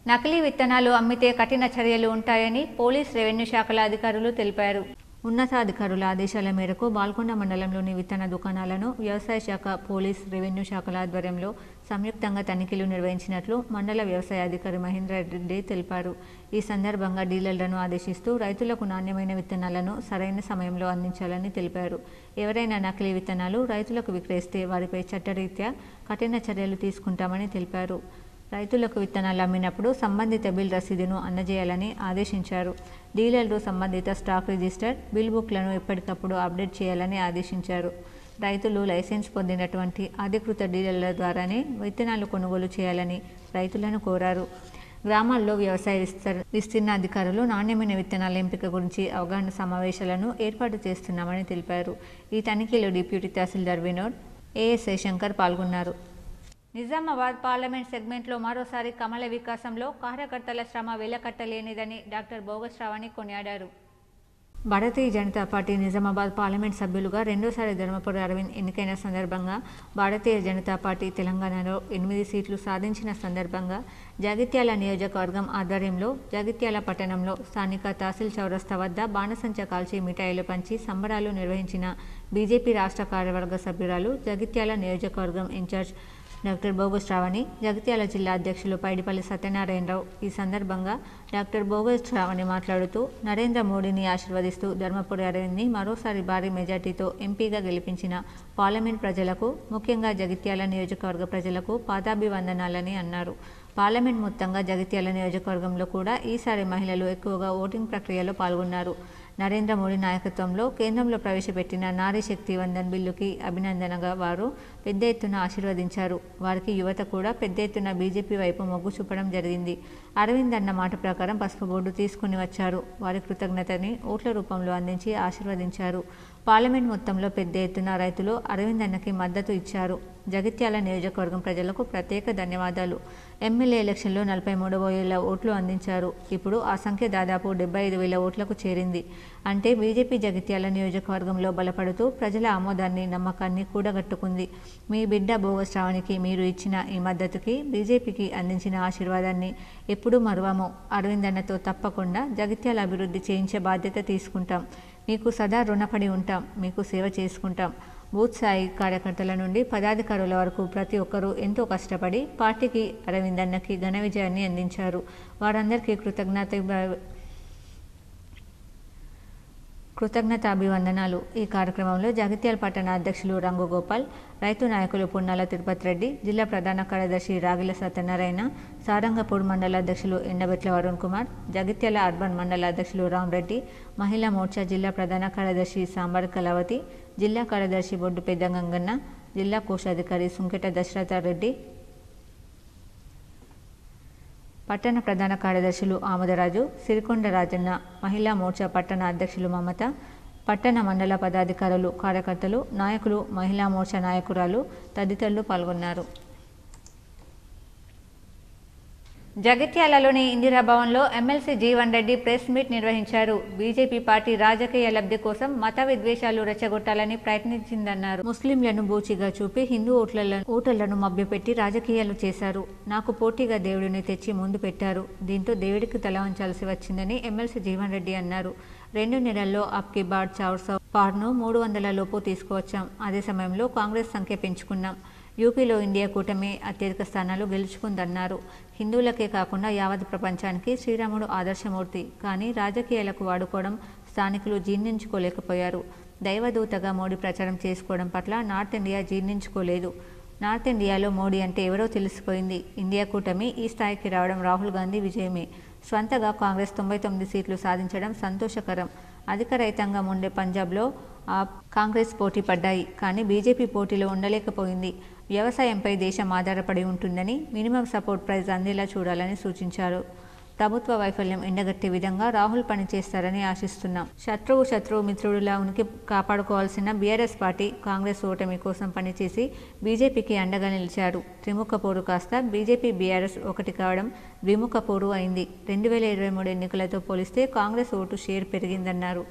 నకిలీ విత్తనాలు అమ్మితే కఠిన చర్యలు ఉంటాయని పోలీస్, రెవెన్యూ శాఖల అధికారులు తెలిపారు. ఉన్నతాధికారుల ఆదేశాల మేరకు బాల్కొండ మండలంలోని విత్తన దుకాణాలను వ్యవసాయ శాఖ, పోలీస్, రెవెన్యూ శాఖల ఆధ్వర్యంలో సంయుక్తంగా తనిఖీలు నిర్వహించినట్లు మండల వ్యవసాయ అధికారి మహేందర్ రెడ్డి తెలిపారు. ఈ సందర్భంగా డీలర్లను ఆదేశిస్తూ రైతులకు నాణ్యమైన విత్తనాలను సరైన సమయంలో అందించాలని తెలిపారు. ఎవరైనా నకిలీ విత్తనాలు రైతులకు విక్రయిస్తే వారిపై చట్టరీత్యా కఠిన చర్యలు తీసుకుంటామని తెలిపారు. రైతులకు విత్తనాలు అమ్మినప్పుడు సంబంధిత బిల్ రసీదును అందజేయాలని ఆదేశించారు. డీలర్లు సంబంధిత స్టాక్ రిజిస్టర్, బిల్ బుక్లను ఎప్పటికప్పుడు అప్డేట్ చేయాలని ఆదేశించారు. రైతులు లైసెన్స్ పొందినటువంటి అధికృత డీలర్ల ద్వారానే విత్తనాలు కొనుగోలు చేయాలని రైతులను కోరారు. గ్రామాల్లో వ్యవసాయ విస్తీర్ణ అధికారులు నాణ్యమైన విత్తనాల ఎంపిక గురించి అవగాహన సమావేశాలను ఏర్పాటు చేస్తున్నామని తెలిపారు. ఈ తనిఖీలో డిప్యూటీ తహసీల్దార్ వినోద్, ఏఎస్ఐ శంకర్ పాల్గొన్నారు. నిజామాబాద్ పార్లమెంట్ సెగ్మెంట్లో మరోసారి కమల వికాసంలో కార్యకర్తల శ్రమ వెలకట్టలేనిదని డాక్టర్ బోగస్ శ్రావణి కొనియాడారు. భారతీయ జనతా పార్టీ నిజామాబాద్ పార్లమెంట్ సభ్యులుగా రెండోసారి ధర్మపురి అరవింద్ ఎన్నికైన సందర్భంగా భారతీయ జనతా పార్టీ తెలంగాణలో 8 సీట్లు సాధించిన సందర్భంగా జగిత్యాల నియోజకవర్గం ఆధ్వర్యంలో జగిత్యాల పట్టణంలో స్థానిక తహసీల్ చౌరస్తా వద్ద బాణసంచ కాల్చి మిఠాయిలు పంచి సంబరాలు నిర్వహించిన బీజేపీ రాష్ట్ర కార్యవర్గ సభ్యురాలు జగిత్యాల నియోజకవర్గం ఇన్ఛార్జ్ డాక్టర్ బోగస్ శ్రావణి, జగిత్యాల జిల్లా అధ్యక్షులు పైడిపల్లి సత్యనారాయణరావు. ఈ సందర్భంగా డాక్టర్ బోగస్ శ్రావణి మాట్లాడుతూ నరేంద్ర మోడీని ఆశీర్వదిస్తూ ధర్మపురి అరవింద్ని మరోసారి భారీ మెజార్టీతో ఎంపీగా గెలిపించిన పార్లమెంట్ ప్రజలకు, ముఖ్యంగా జగిత్యాల నియోజకవర్గ ప్రజలకు పాదాభివందనాలని అన్నారు. పార్లమెంట్ మొత్తంగా జగిత్యాల నియోజకవర్గంలో కూడా ఈసారి మహిళలు ఎక్కువగా ఓటింగ్ ప్రక్రియలో పాల్గొన్నారు. నరేంద్ర మోడీ నాయకత్వంలో కేంద్రంలో ప్రవేశపెట్టిన నారీ శక్తి వందన్ బిల్లుకి అభినందనగా వారు పెద్ద ఎత్తున ఆశీర్వదించారు. వారికి యువత కూడా పెద్ద ఎత్తున బీజేపీ వైపు మొగ్గు చూపడం జరిగింది. అరవింద్ అన్న మాట ప్రకారం పసుపు బోర్డు తీసుకుని వచ్చారు. వారి కృతజ్ఞతని ఓట్ల రూపంలో అందించి ఆశీర్వదించారు. పార్లమెంట్ మొత్తంలో పెద్ద ఎత్తున రైతులు అరవింద్ అన్నకి మద్దతు ఇచ్చారు. జగిత్యాల నియోజకవర్గం ప్రజలకు ప్రత్యేక ధన్యవాదాలు. ఎమ్మెల్యే ఎలక్షన్లో 43,000 ఓట్లు అందించారు. ఇప్పుడు ఆ సంఖ్య దాదాపు 75,000 ఓట్లకు చేరింది. అంటే బీజేపీ జగిత్యాల నియోజకవర్గంలో బలపడుతూ ప్రజల ఆమోదాన్ని, నమ్మకాన్ని కూడగట్టుకుంది. మీ బిడ్డ బోగస్ శ్రావణికి మీరు ఇచ్చిన ఈ మద్దతుకి, బీజేపీకి అందించిన ఆశీర్వాదాన్ని ఎప్పుడూ మరువము. అరవింద్ అన్నతో తప్పకుండా జగిత్యాల అభివృద్ధి చేయించే బాధ్యత తీసుకుంటాం. మీకు సదా రుణపడి ఉంటాం. మీకు సేవ చేసుకుంటాం. బూత్ స్థాయి కార్యకర్తల నుండి పదాధికారుల వరకు ప్రతి ఒక్కరూ ఎంతో కష్టపడి పార్టీకి, అరవింద్ అన్నకి ఘన విజయాన్ని అందించారు. వారందరికీ కృతజ్ఞతాభివందనాలు. ఈ కార్యక్రమంలో జగిత్యాల పట్టణ అధ్యక్షులు రంగు గోపాల్, రైతు నాయకులు పున్నాల తిరుపతి రెడ్డి, జిల్లా ప్రధాన కార్యదర్శి రాగిల సత్యనారాయణ, సారంగపూర్ మండల అధ్యక్షులు ఎండబెట్ల వరుణ్ కుమార్, జగిత్యాల అర్బన్ మండల అధ్యక్షులు రామరెడ్డి, మహిళా మోర్చా జిల్లా ప్రధాన కార్యదర్శి సాంబార్ కళావతి, జిల్లా కార్యదర్శి బొడ్డు పెద్ద గంగన్న, జిల్లా కోశాధికారి సుంకెట దశరథ రెడ్డి, పట్టణ ప్రధాన కార్యదర్శులు ఆమదరాజు, సిరికొండ రాజన్న, మహిళా మోర్చా పట్టణ అధ్యక్షులు మమత, పట్టణ మండల పదాధికారులు, కార్యకర్తలు, నాయకులు, మహిళా మోర్చా నాయకురాలు తదితరులు పాల్గొన్నారు. జగిత్యాలలోని ఇందిరాభవన్లో MLC Jeevan Reddy press meet నిర్వహించారు. బీజేపీ పార్టీ రాజకీయ లబ్ధి కోసం మత విద్వేషాలు రెచ్చగొట్టాలని ప్రయత్నించిందన్నారు. ముస్లింలను బూచిగా చూపి హిందూ ఓటర్లను మభ్యపెట్టి రాజకీయాలు చేశారు. నాకు పోటీగా దేవుడిని తెచ్చి ముందు పెట్టారు. దీంతో దేవుడికి తల వంచాల్సి వచ్చిందని ఎమ్మెల్సీ జీవన్ రెడ్డి అన్నారు. 2 నెలల్లో అబ్కి బాడ్ 400 పార్ను 300 లోపు తీసుకువచ్చాం. అదే సమయంలో కాంగ్రెస్ సంఖ్య పెంచుకున్నాం. యూపీలో ఇండియా కూటమి అత్యధిక స్థానాలు గెలుచుకుందన్నారు. హిందువులకే కాకుండా యావత్ ప్రపంచానికి శ్రీరాముడు ఆదర్శమూర్తి. కానీ రాజకీయాలకు వాడుకోవడం స్థానికులు జీర్ణించుకోలేకపోయారు. దైవదూతగా మోడీ ప్రచారం చేసుకోవడం పట్ల నార్త్ ఇండియా జీర్ణించుకోలేదు. నార్త్ ఇండియాలో మోడీ అంటే ఎవరో తెలిసిపోయింది. ఇండియా కూటమి ఈ స్థాయికి రావడం రాహుల్ గాంధీ విజయమే. స్వంతగా కాంగ్రెస్ 99 సీట్లు సాధించడం సంతోషకరం. అధిక రైతాంగం ఉండే పంజాబ్లో కాంగ్రెస్ పోటీ పడ్డాయి. కానీ బీజేపీ పోటీలో ఉండలేకపోయింది. వ్యవసాయంపై దేశం ఆధారపడి ఉంటుందని, మినిమం సపోర్ట్ ప్రైస్ అందేలా చూడాలని సూచించారు. ప్రభుత్వ వైఫల్యం ఎండగట్టే విధంగా రాహుల్ పనిచేస్తారని ఆశిస్తున్నాం. శత్రువు మిత్రుడిలా ఉనికి కాపాడుకోవాల్సిన బీఆర్ఎస్ పార్టీ కాంగ్రెస్ ఓటమి కోసం పనిచేసి బీజేపీకి అండగా నిలిచారు. త్రిముఖ పోరు కాస్త బీజేపీ బీఆర్ఎస్ ఒకటి కావడం ద్విముఖ పోరు అయింది. 2023 ఎన్నికలతో పోలిస్తే కాంగ్రెస్ ఓటు షేర్ పెరిగిందన్నారు.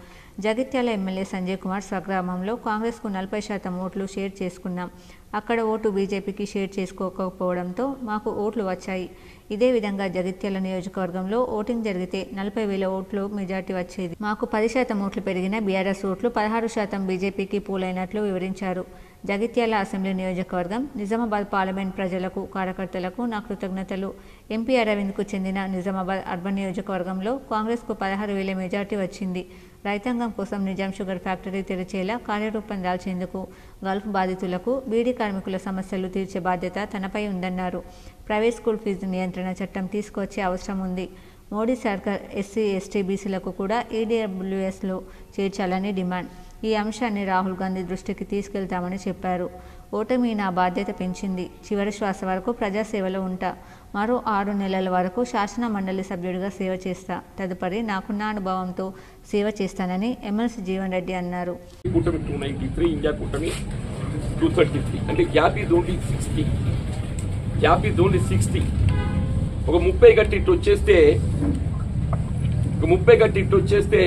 జగిత్యాల ఎమ్మెల్యే సంజయ్ కుమార్ స్వగ్రామంలో కాంగ్రెస్కు 40% ఓట్లు షేర్ చేసుకున్నాం. అక్కడ ఓటు బీజేపీకి షేర్ చేసుకోకపోవడంతో మాకు ఓట్లు వచ్చాయి. ఇదే విధంగా జగిత్యాల నియోజకవర్గంలో ఓటింగ్ జరిగితే 40,000 ఓట్లు మెజార్టీ వచ్చేది. మాకు 10% ఓట్లు పెరిగిన బీఆర్ఎస్ ఓట్లు 16% బీజేపీకి పోలైనట్లు వివరించారు. జగిత్యాల అసెంబ్లీ నియోజకవర్గం, నిజామాబాద్ పార్లమెంట్ ప్రజలకు, కార్యకర్తలకు నా కృతజ్ఞతలు. ఎంపీ అరవింద్కు చెందిన నిజామాబాద్ అర్బన్ నియోజకవర్గంలో కాంగ్రెస్కు 16,000 మెజార్టీ వచ్చింది. రైతాంగం కోసం నిజాం షుగర్ ఫ్యాక్టరీ తెరిచేలా కార్యరూపం దాల్చేందుకు, గల్ఫ్ బాధితులకు, బీడీ కార్మికుల సమస్యలు తీర్చే బాధ్యత తనపై ఉందన్నారు. ప్రైవేట్ స్కూల్ ఫీజు నియంత్రణ చట్టం తీసుకువచ్చే అవసరం ఉంది. మోడీ సర్కార్ ఎస్సీ, ఎస్టీ, బీసీలకు కూడా ఈడబ్ల్యూఎస్లో చేర్చాలని డిమాండ్. ఈ అంశాన్ని రాహుల్ గాంధీ దృష్టికి తీసుకెళ్తామని చెప్పారు. ఓటమి నా బాధ్యత పెంచింది. చివరి శ్వాస వరకు ప్రజాసేవలో ఉంటా. మరో 6 నెలల వరకు శాసన మండలి సభ్యుడిగా సేవ చేస్తా. తదుపరి నాకున్న అనుభవంతో సేవ చేస్తానని ఎమ్మెల్సీ జీవన్ రెడ్డి అన్నారు. కూటమి 293, ఇండియా కూటమి 233. అంటే gap is only 60. Gap is only 60. ఒక 30 గట్టి ఇట్టు వచ్చేస్తే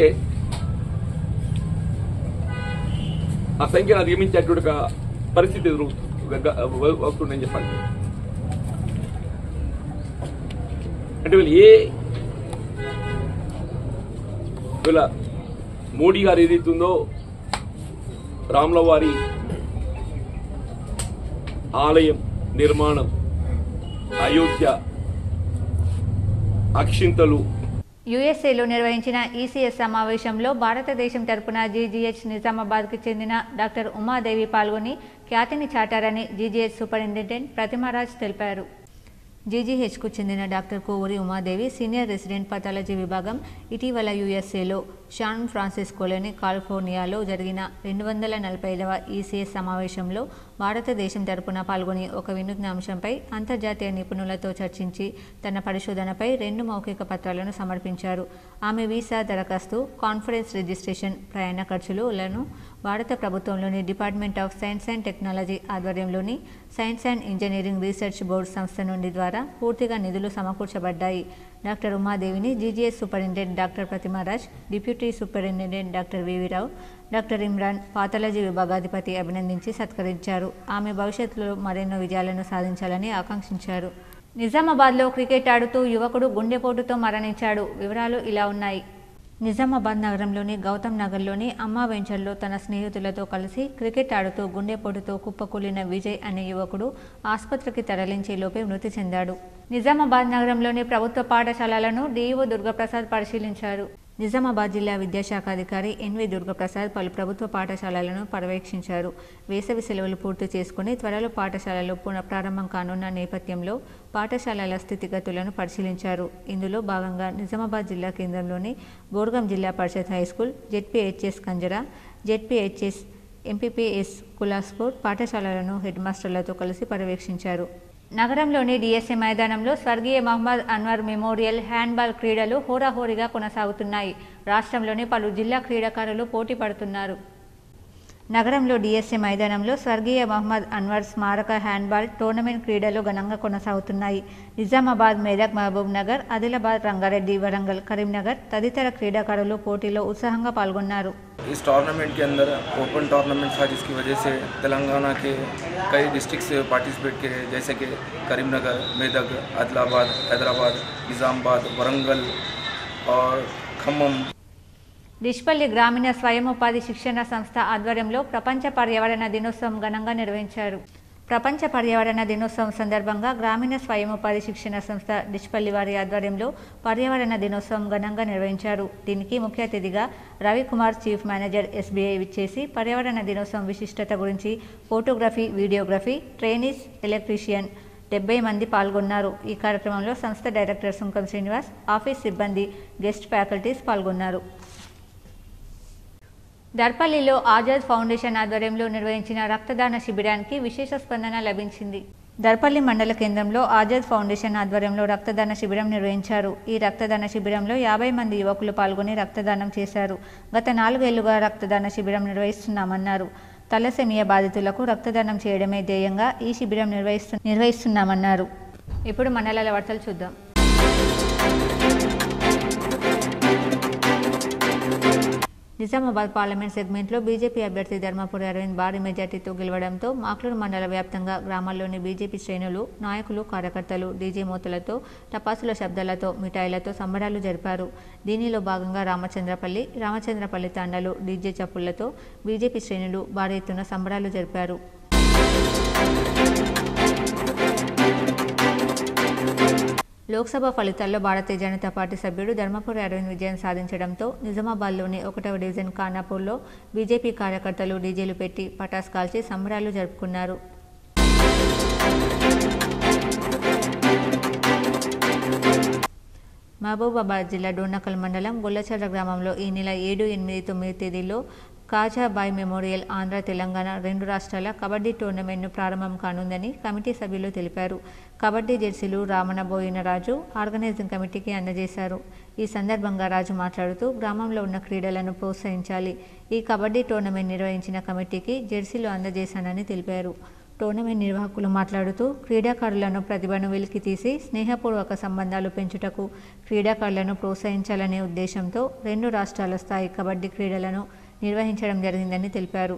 ఆ సంఖ్యను అధిగమించేటువంటి పరిస్థితి అవుతుందని చెప్పండి. అంటే వీళ్ళ మోడీ గారు ఏదైతుందో రాములవారి ఆలయం నిర్మాణం, అయోధ్య, అక్షింతలు. యుఎస్ఏలో నిర్వహించిన ఈసీఎస్ సమావేశంలో భారతదేశం తరపున జీజీహెచ్ నిజామాబాద్కి చెందిన డాక్టర్ ఉమాదేవి పాల్గొని ఖ్యాతిని చాటారని జీజీహెచ్ సూపరింటెండెంట్ ప్రతిమారాజ్ తెలిపారు. జీజీహెచ్కు చెందిన doctor Kovuri Umadevi senior resident pathology విభాగం ఇటీవల యుఎస్ఏలో శాన్ ఫ్రాన్సిస్కోలోని కాలిఫోర్నియాలో జరిగిన 245వ ఈసీఎస్ సమావేశంలో భారతదేశం తరపున పాల్గొని ఒక వినూత్న అంశంపై అంతర్జాతీయ నిపుణులతో చర్చించి తన పరిశోధనపై 2 మౌఖిక పత్రాలను సమర్పించారు. ఆమె వీసా దరఖాస్తు, కాన్ఫరెన్స్ రిజిస్ట్రేషన్, ప్రయాణ ఖర్చులను భారత ప్రభుత్వంలోని department of science and technology ఆధ్వర్యంలోని science and engineering research board సంస్థ నుండి ద్వారా పూర్తిగా నిధులు సమకూర్చబడ్డాయి. డాక్టర్ ఉమాదేవిని GGS superintendent doctor Prathimaraj, deputy superintendent doctor వివిరావు, డాక్టర్ ఇమ్రాన్, పాథాలజీ విభాగాధిపతి అభినందించి సత్కరించారు. ఆమె భవిష్యత్తులో మరెన్నో విజయాలను సాధించాలని ఆకాంక్షించారు. నిజామాబాద్లో క్రికెట్ ఆడుతూ యువకుడు గుండెపోటుతో మరణించాడు. వివరాలు ఇలా ఉన్నాయి. నిజామాబాద్ నగరంలోని గౌతమ్ నగర్లోని అమ్మా వెంచర్లో తన స్నేహితులతో కలిసి క్రికెట్ ఆడుతూ గుండెపోటుతో కుప్పకూలిన విజయ్ అనే యువకుడు ఆసుపత్రికి తరలించే లోపే మృతి చెందాడు. నిజామాబాద్ నగరంలోని ప్రభుత్వ పాఠశాలలను డీఈఓ దుర్గప్రసాద్ పరిశీలించారు. నిజామాబాద్ జిల్లా విద్యాశాఖ అధికారి ఎన్వి దుర్గప్రసాద్ పలు ప్రభుత్వ పాఠశాలలను పర్యవేక్షించారు. వేసవి సెలవులు పూర్తి చేసుకుని త్వరలో పాఠశాలలు పునఃప్రారంభం కానున్న నేపథ్యంలో పాఠశాలల స్థితిగతులను పరిశీలించారు. ఇందులో భాగంగా నిజామాబాద్ జిల్లా కేంద్రంలోని బోర్గం జిల్లా పరిషత్ high school, ZPHS కంజరా, ZPHS MPPS Kulaspur పాఠశాలలను హెడ్ మాస్టర్లతో కలిసి పర్యవేక్షించారు. నగరంలోని డిఎస్ఏ మైదానంలో స్వర్గీయ మహమ్మద్ అన్వర్ మెమోరియల్ హ్యాండ్బాల్ క్రీడలు హోరాహోరీగా కొనసాగుతున్నాయి. రాష్ట్రంలోని పలు జిల్లా క్రీడాకారులు పోటీ పడుతున్నారు. నగరంలో డిఎస్ఏ మైదానంలో స్వర్గీయ మహమ్మద్ అన్వర్ స్మారక హ్యాండ్బాల్ టోర్నమెంట్ క్రీడలు ఘనంగా కొనసాగుతున్నాయి. నిజామాబాద్, మెదక్, మహబూబ్ నగర్, ఆదిలాబాద్, రంగారెడ్డి, వరంగల్, కరీంనగర్ తదితర క్రీడాకారులు పోటీలో उत्साहంగా పాల్గొన్నారు. इस टूर्नामेंट के अंदर ओपन टूर्नामेंट था, जिसकी वजह से तेलंगाना के कई डिस्ट्रिक्ट से पार्टिसिपेट किए, जैसे कि करीमनगर, मेदक, आदिलाबाद, हैदराबाद, निज़ामाबाद, वरंगल और खम्मम. డిష్పల్లి గ్రామీణ స్వయం ఉపాధి శిక్షణ సంస్థ ఆధ్వర్యంలో ప్రపంచ పర్యావరణ దినోత్సవం ఘనంగా నిర్వహించారు. ప్రపంచ పర్యావరణ దినోత్సవం సందర్భంగా గ్రామీణ స్వయం ఉపాధి శిక్షణ సంస్థ డిష్పల్లి వారి ఆధ్వర్యంలో పర్యావరణ దినోత్సవం ఘనంగా నిర్వహించారు. దీనికి ముఖ్య అతిథిగా రవికుమార్, చీఫ్ మేనేజర్ ఎస్బీఐ విచ్చేసి పర్యావరణ దినోత్సవం విశిష్టత గురించి ఫోటోగ్రఫీ, వీడియోగ్రఫీ, ట్రైనీస్, ఎలక్ట్రీషియన్ 70 మంది పాల్గొన్నారు. ఈ కార్యక్రమంలో సంస్థ డైరెక్టర్ సుంకం శ్రీనివాస్, ఆఫీస్ సిబ్బంది, గెస్ట్ ఫ్యాకల్టీస్ పాల్గొన్నారు. దర్పల్లిలో ఆజాద్ ఫౌండేషన్ ఆధ్వర్యంలో నిర్వహించిన రక్తదాన శిబిరానికి విశేష స్పందన లభించింది. దర్పల్లి మండల కేంద్రంలో ఆజాద్ ఫౌండేషన్ ఆధ్వర్యంలో రక్తదాన శిబిరం నిర్వహించారు. ఈ రక్తదాన శిబిరంలో 50 మంది యువకులు పాల్గొని రక్తదానం చేశారు. గత 4 ఏళ్లుగా రక్తదాన శిబిరం నిర్వహిస్తున్నామన్నారు. తలసేమియా బాధితులకు రక్తదానం చేయడమే ధ్యేయంగా ఈ శిబిరం నిర్వహిస్తున్నామన్నారు. ఇప్పుడు మండలాల వార్తలు చూద్దాం. నిజామాబాద్ పార్లమెంట్ సెగ్మెంట్లో బీజేపీ అభ్యర్థి ధర్మపురి అరవింద్ భారీ మెజార్టీతో గెలవడంతో మాక్లూరు మండల వ్యాప్తంగా గ్రామాల్లోని బీజేపీ శ్రేణులు, నాయకులు, కార్యకర్తలు డీజే మూతలతో, టపాసుల శబ్దాలతో, మిఠాయిలతో సంబరాలు జరిపారు. దీనిలో భాగంగా రామచంద్రపల్లి తాండాలు డీజే చప్పుళ్లతో బీజేపీ శ్రేణులు భారీ ఎత్తున సంబరాలు జరిపారు. లోక్సభ ఫలితాల్లో భారతీయ జనతా పార్టీ సభ్యుడు ధర్మపురి అరవింద్ విజయం సాధించడంతో నిజామాబాద్లోని 1వ డివిజన్ ఖానాపూర్లో బీజేపీ కార్యకర్తలు డీజేలు పెట్టి పటాస్ కాల్చి సంబరాలు జరుపుకున్నారు. మహబూబాబాద్ జిల్లా డోర్నకల్ మండలం గొల్లచర్ల గ్రామంలో ఈ నెల 7, 8, 9 తేదీల్లో కాజాబాయ్ మెమోరియల్ ఆంధ్ర తెలంగాణ 2 రాష్ట్రాల కబడ్డీ టోర్నమెంట్ను ప్రారంభం కానుందని కమిటీ సభ్యులు తెలిపారు. కబడ్డీ జెర్సీలు రామనబోయిన రాజు ఆర్గనైజింగ్ కమిటీకి అందజేశారు. ఈ సందర్భంగా రాజు మాట్లాడుతూ గ్రామంలో ఉన్న క్రీడలను ప్రోత్సహించాలి. ఈ కబడ్డీ టోర్నమెంట్ నిర్వహించిన కమిటీకి జెర్సీలు అందజేశానని తెలిపారు. టోర్నమెంట్ నిర్వాహకులు మాట్లాడుతూ క్రీడాకారులను ప్రతిభను వెలికితీసి స్నేహపూర్వక సంబంధాలు పెంచుటకు క్రీడాకారులను ప్రోత్సహించాలనే ఉద్దేశంతో 2 రాష్ట్రాల స్థాయి కబడ్డీ క్రీడలను నిర్వహించడం జరిగిందని తెలిపారు.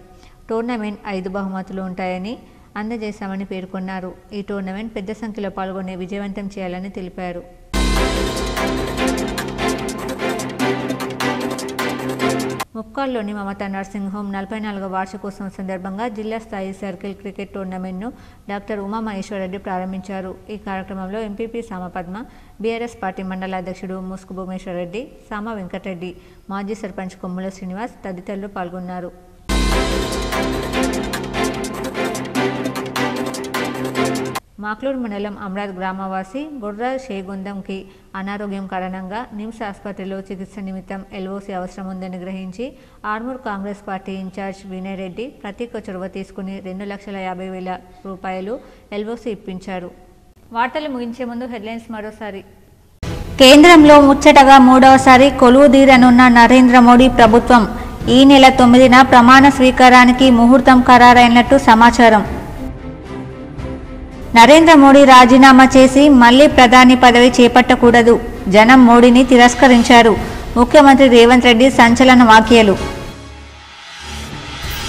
టోర్నమెంట్ 5 బహుమతులు ఉంటాయని అందజేశామని పేర్కొన్నారు. ఈ టోర్నమెంట్ పెద్ద సంఖ్యలో పాల్గొని విజయవంతం చేయాలని తెలిపారు. ముక్కాల్లోని మమతా నర్సింగ్ హోమ్ 44వ వార్షికోత్సవం సందర్భంగా జిల్లా స్థాయి సర్కిల్ క్రికెట్ టోర్నమెంట్ను డాక్టర్ ఉమామహేశ్వరరెడ్డి ప్రారంభించారు. ఈ కార్యక్రమంలో ఎంపీపీ సామపద్మ, బీఆర్ఎస్ పార్టీ మండల అధ్యక్షుడు ముసుగు భూమేశ్వరరెడ్డి, సామ వెంకటరెడ్డి, మాజీ సర్పంచ్ కొమ్ముల శ్రీనివాస్ తదితరులు పాల్గొన్నారు. మాక్లూరు మండలం అమ్రాద్ గ్రామవాసి బుర్రా షేగుందంకి అనారోగ్యం కారణంగా నిమ్స్ ఆసుపత్రిలో చికిత్స నిమిత్తం ఎల్ఓసి అవసరం ఉందని గ్రహించి ఆర్మూర్ కాంగ్రెస్ పార్టీ ఇన్ఛార్జ్ వినయ్ రెడ్డి ప్రత్యేక చొరవ తీసుకుని 2,50,000 రూపాయలు ఎల్ఓసి ఇప్పించారు. వార్తలు ముగించే ముందు హెడ్లైన్స్ మరోసారి. కేంద్రంలో ముచ్చటగా 3వసారి కొలువుదీరనున్న నరేంద్ర మోడీ ప్రభుత్వం ఈ నెల 9న ప్రమాణ స్వీకారానికి ముహూర్తం ఖరారైనట్టు సమాచారం. నరేంద్ర మోడీ రాజీనామా చేసి మళ్లీ ప్రధాని పదవి చేపట్టకూడదు, జనం మోడీని తిరస్కరించారు. ముఖ్యమంత్రి రేవంత్ రెడ్డి సంచలన వ్యాఖ్యలు.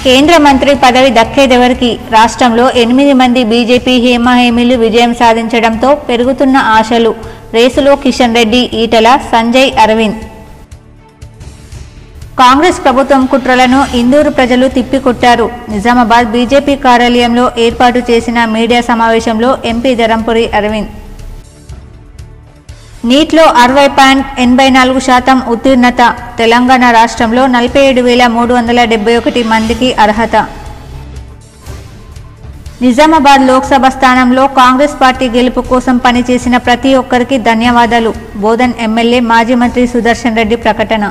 కేంద్ర మంత్రి పదవి దక్కేదెవరికి? రాష్ట్రంలో 8 మంది బీజేపీ హేమాహేమీలు విజయం సాధించడంతో పెరుగుతున్న ఆశలు. రేసులో కిషన్ రెడ్డి, ఈటల, సంజయ్, అరవింద్. కాంగ్రెస్ ప్రభుత్వం కుట్రలను ఇందూరు ప్రజలు తిప్పికొట్టారు. నిజామాబాద్ బీజేపీ కార్యాలయంలో ఏర్పాటు చేసిన మీడియా సమావేశంలో ఎంపీ ధరంపురి అరవింద్. నీట్లో 60.84% ఉత్తీర్ణత. తెలంగాణ రాష్ట్రంలో 47,371 మందికి అర్హత. నిజామాబాద్ లోక్సభ స్థానంలో కాంగ్రెస్ పార్టీ గెలుపు కోసం పనిచేసిన ప్రతి ఒక్కరికి ధన్యవాదాలు. బోధన్ ఎమ్మెల్యే మాజీ మంత్రి సుదర్శన్ రెడ్డి ప్రకటన.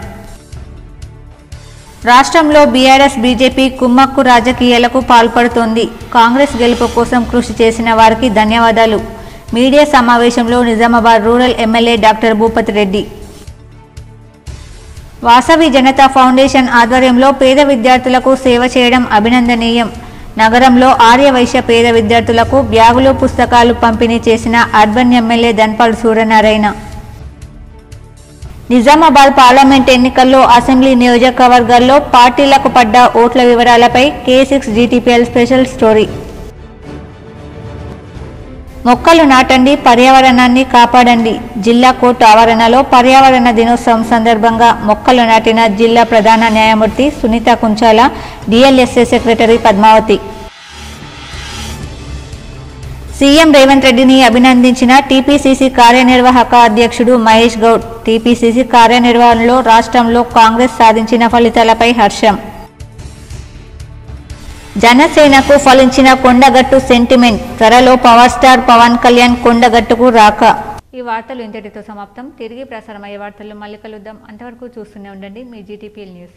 రాష్ట్రంలో బీఆర్ఎస్ బీజేపీ కుమ్మక్కు రాజకీయాలకు పాల్పడుతోంది. కాంగ్రెస్ గెలుపు కోసం కృషి చేసిన వారికి ధన్యవాదాలు. మీడియా సమావేశంలో Nizamabad rural MLA doctor Bhupathi Reddy. Vasavi Janata foundation ఆధ్వర్యంలో పేద విద్యార్థులకు సేవ చేయడం అభినందనీయం. నగరంలో ఆర్యవైశ్య పేద విద్యార్థులకు బ్యాగులు, పుస్తకాలు పంపిణీ చేసిన urban MLA Dhanpal Suryanarayana. Nizamabad parliament ఎన్నికల్లో అసెంబ్లీ నియోజకవర్గాల్లో పార్టీలకు పడ్డ ఓట్ల వివరాలపై K6 GTPL స్పెషల్ స్టోరీ. మొక్కలు నాటండి, పర్యావరణాన్ని కాపాడండి. జిల్లా కోర్టు ఆవరణలో పర్యావరణ దినోత్సవం సందర్భంగా మొక్కలు నాటిన జిల్లా ప్రధాన న్యాయమూర్తి Sunitha Kunchala, DLSA secretary Padmavathi. CM Revanth రెడ్డిని అభినందించిన టీపీసీసీ కార్యనిర్వాహక అధ్యక్షుడు మహేష్ గౌడ్. టీపీసీసీ కార్యనిర్వహణలో రాష్ట్రంలో కాంగ్రెస్ సాధించిన ఫలితాలపై హర్షం. జనసేనకు ఫలించిన కొండగట్టు సెంటిమెంట్. త్వరలో పవర్ స్టార్ పవన్ కళ్యాణ్ కొండగట్టుకు రాక. ఈ వార్తలు ఇంతటితో సమాప్తం. తిరిగి ప్రసారమయ్యే వార్తల్లో మళ్ళీ కలుద్దాం. అంతవరకు చూస్తూనే ఉండండి మీ GTPL న్యూస్.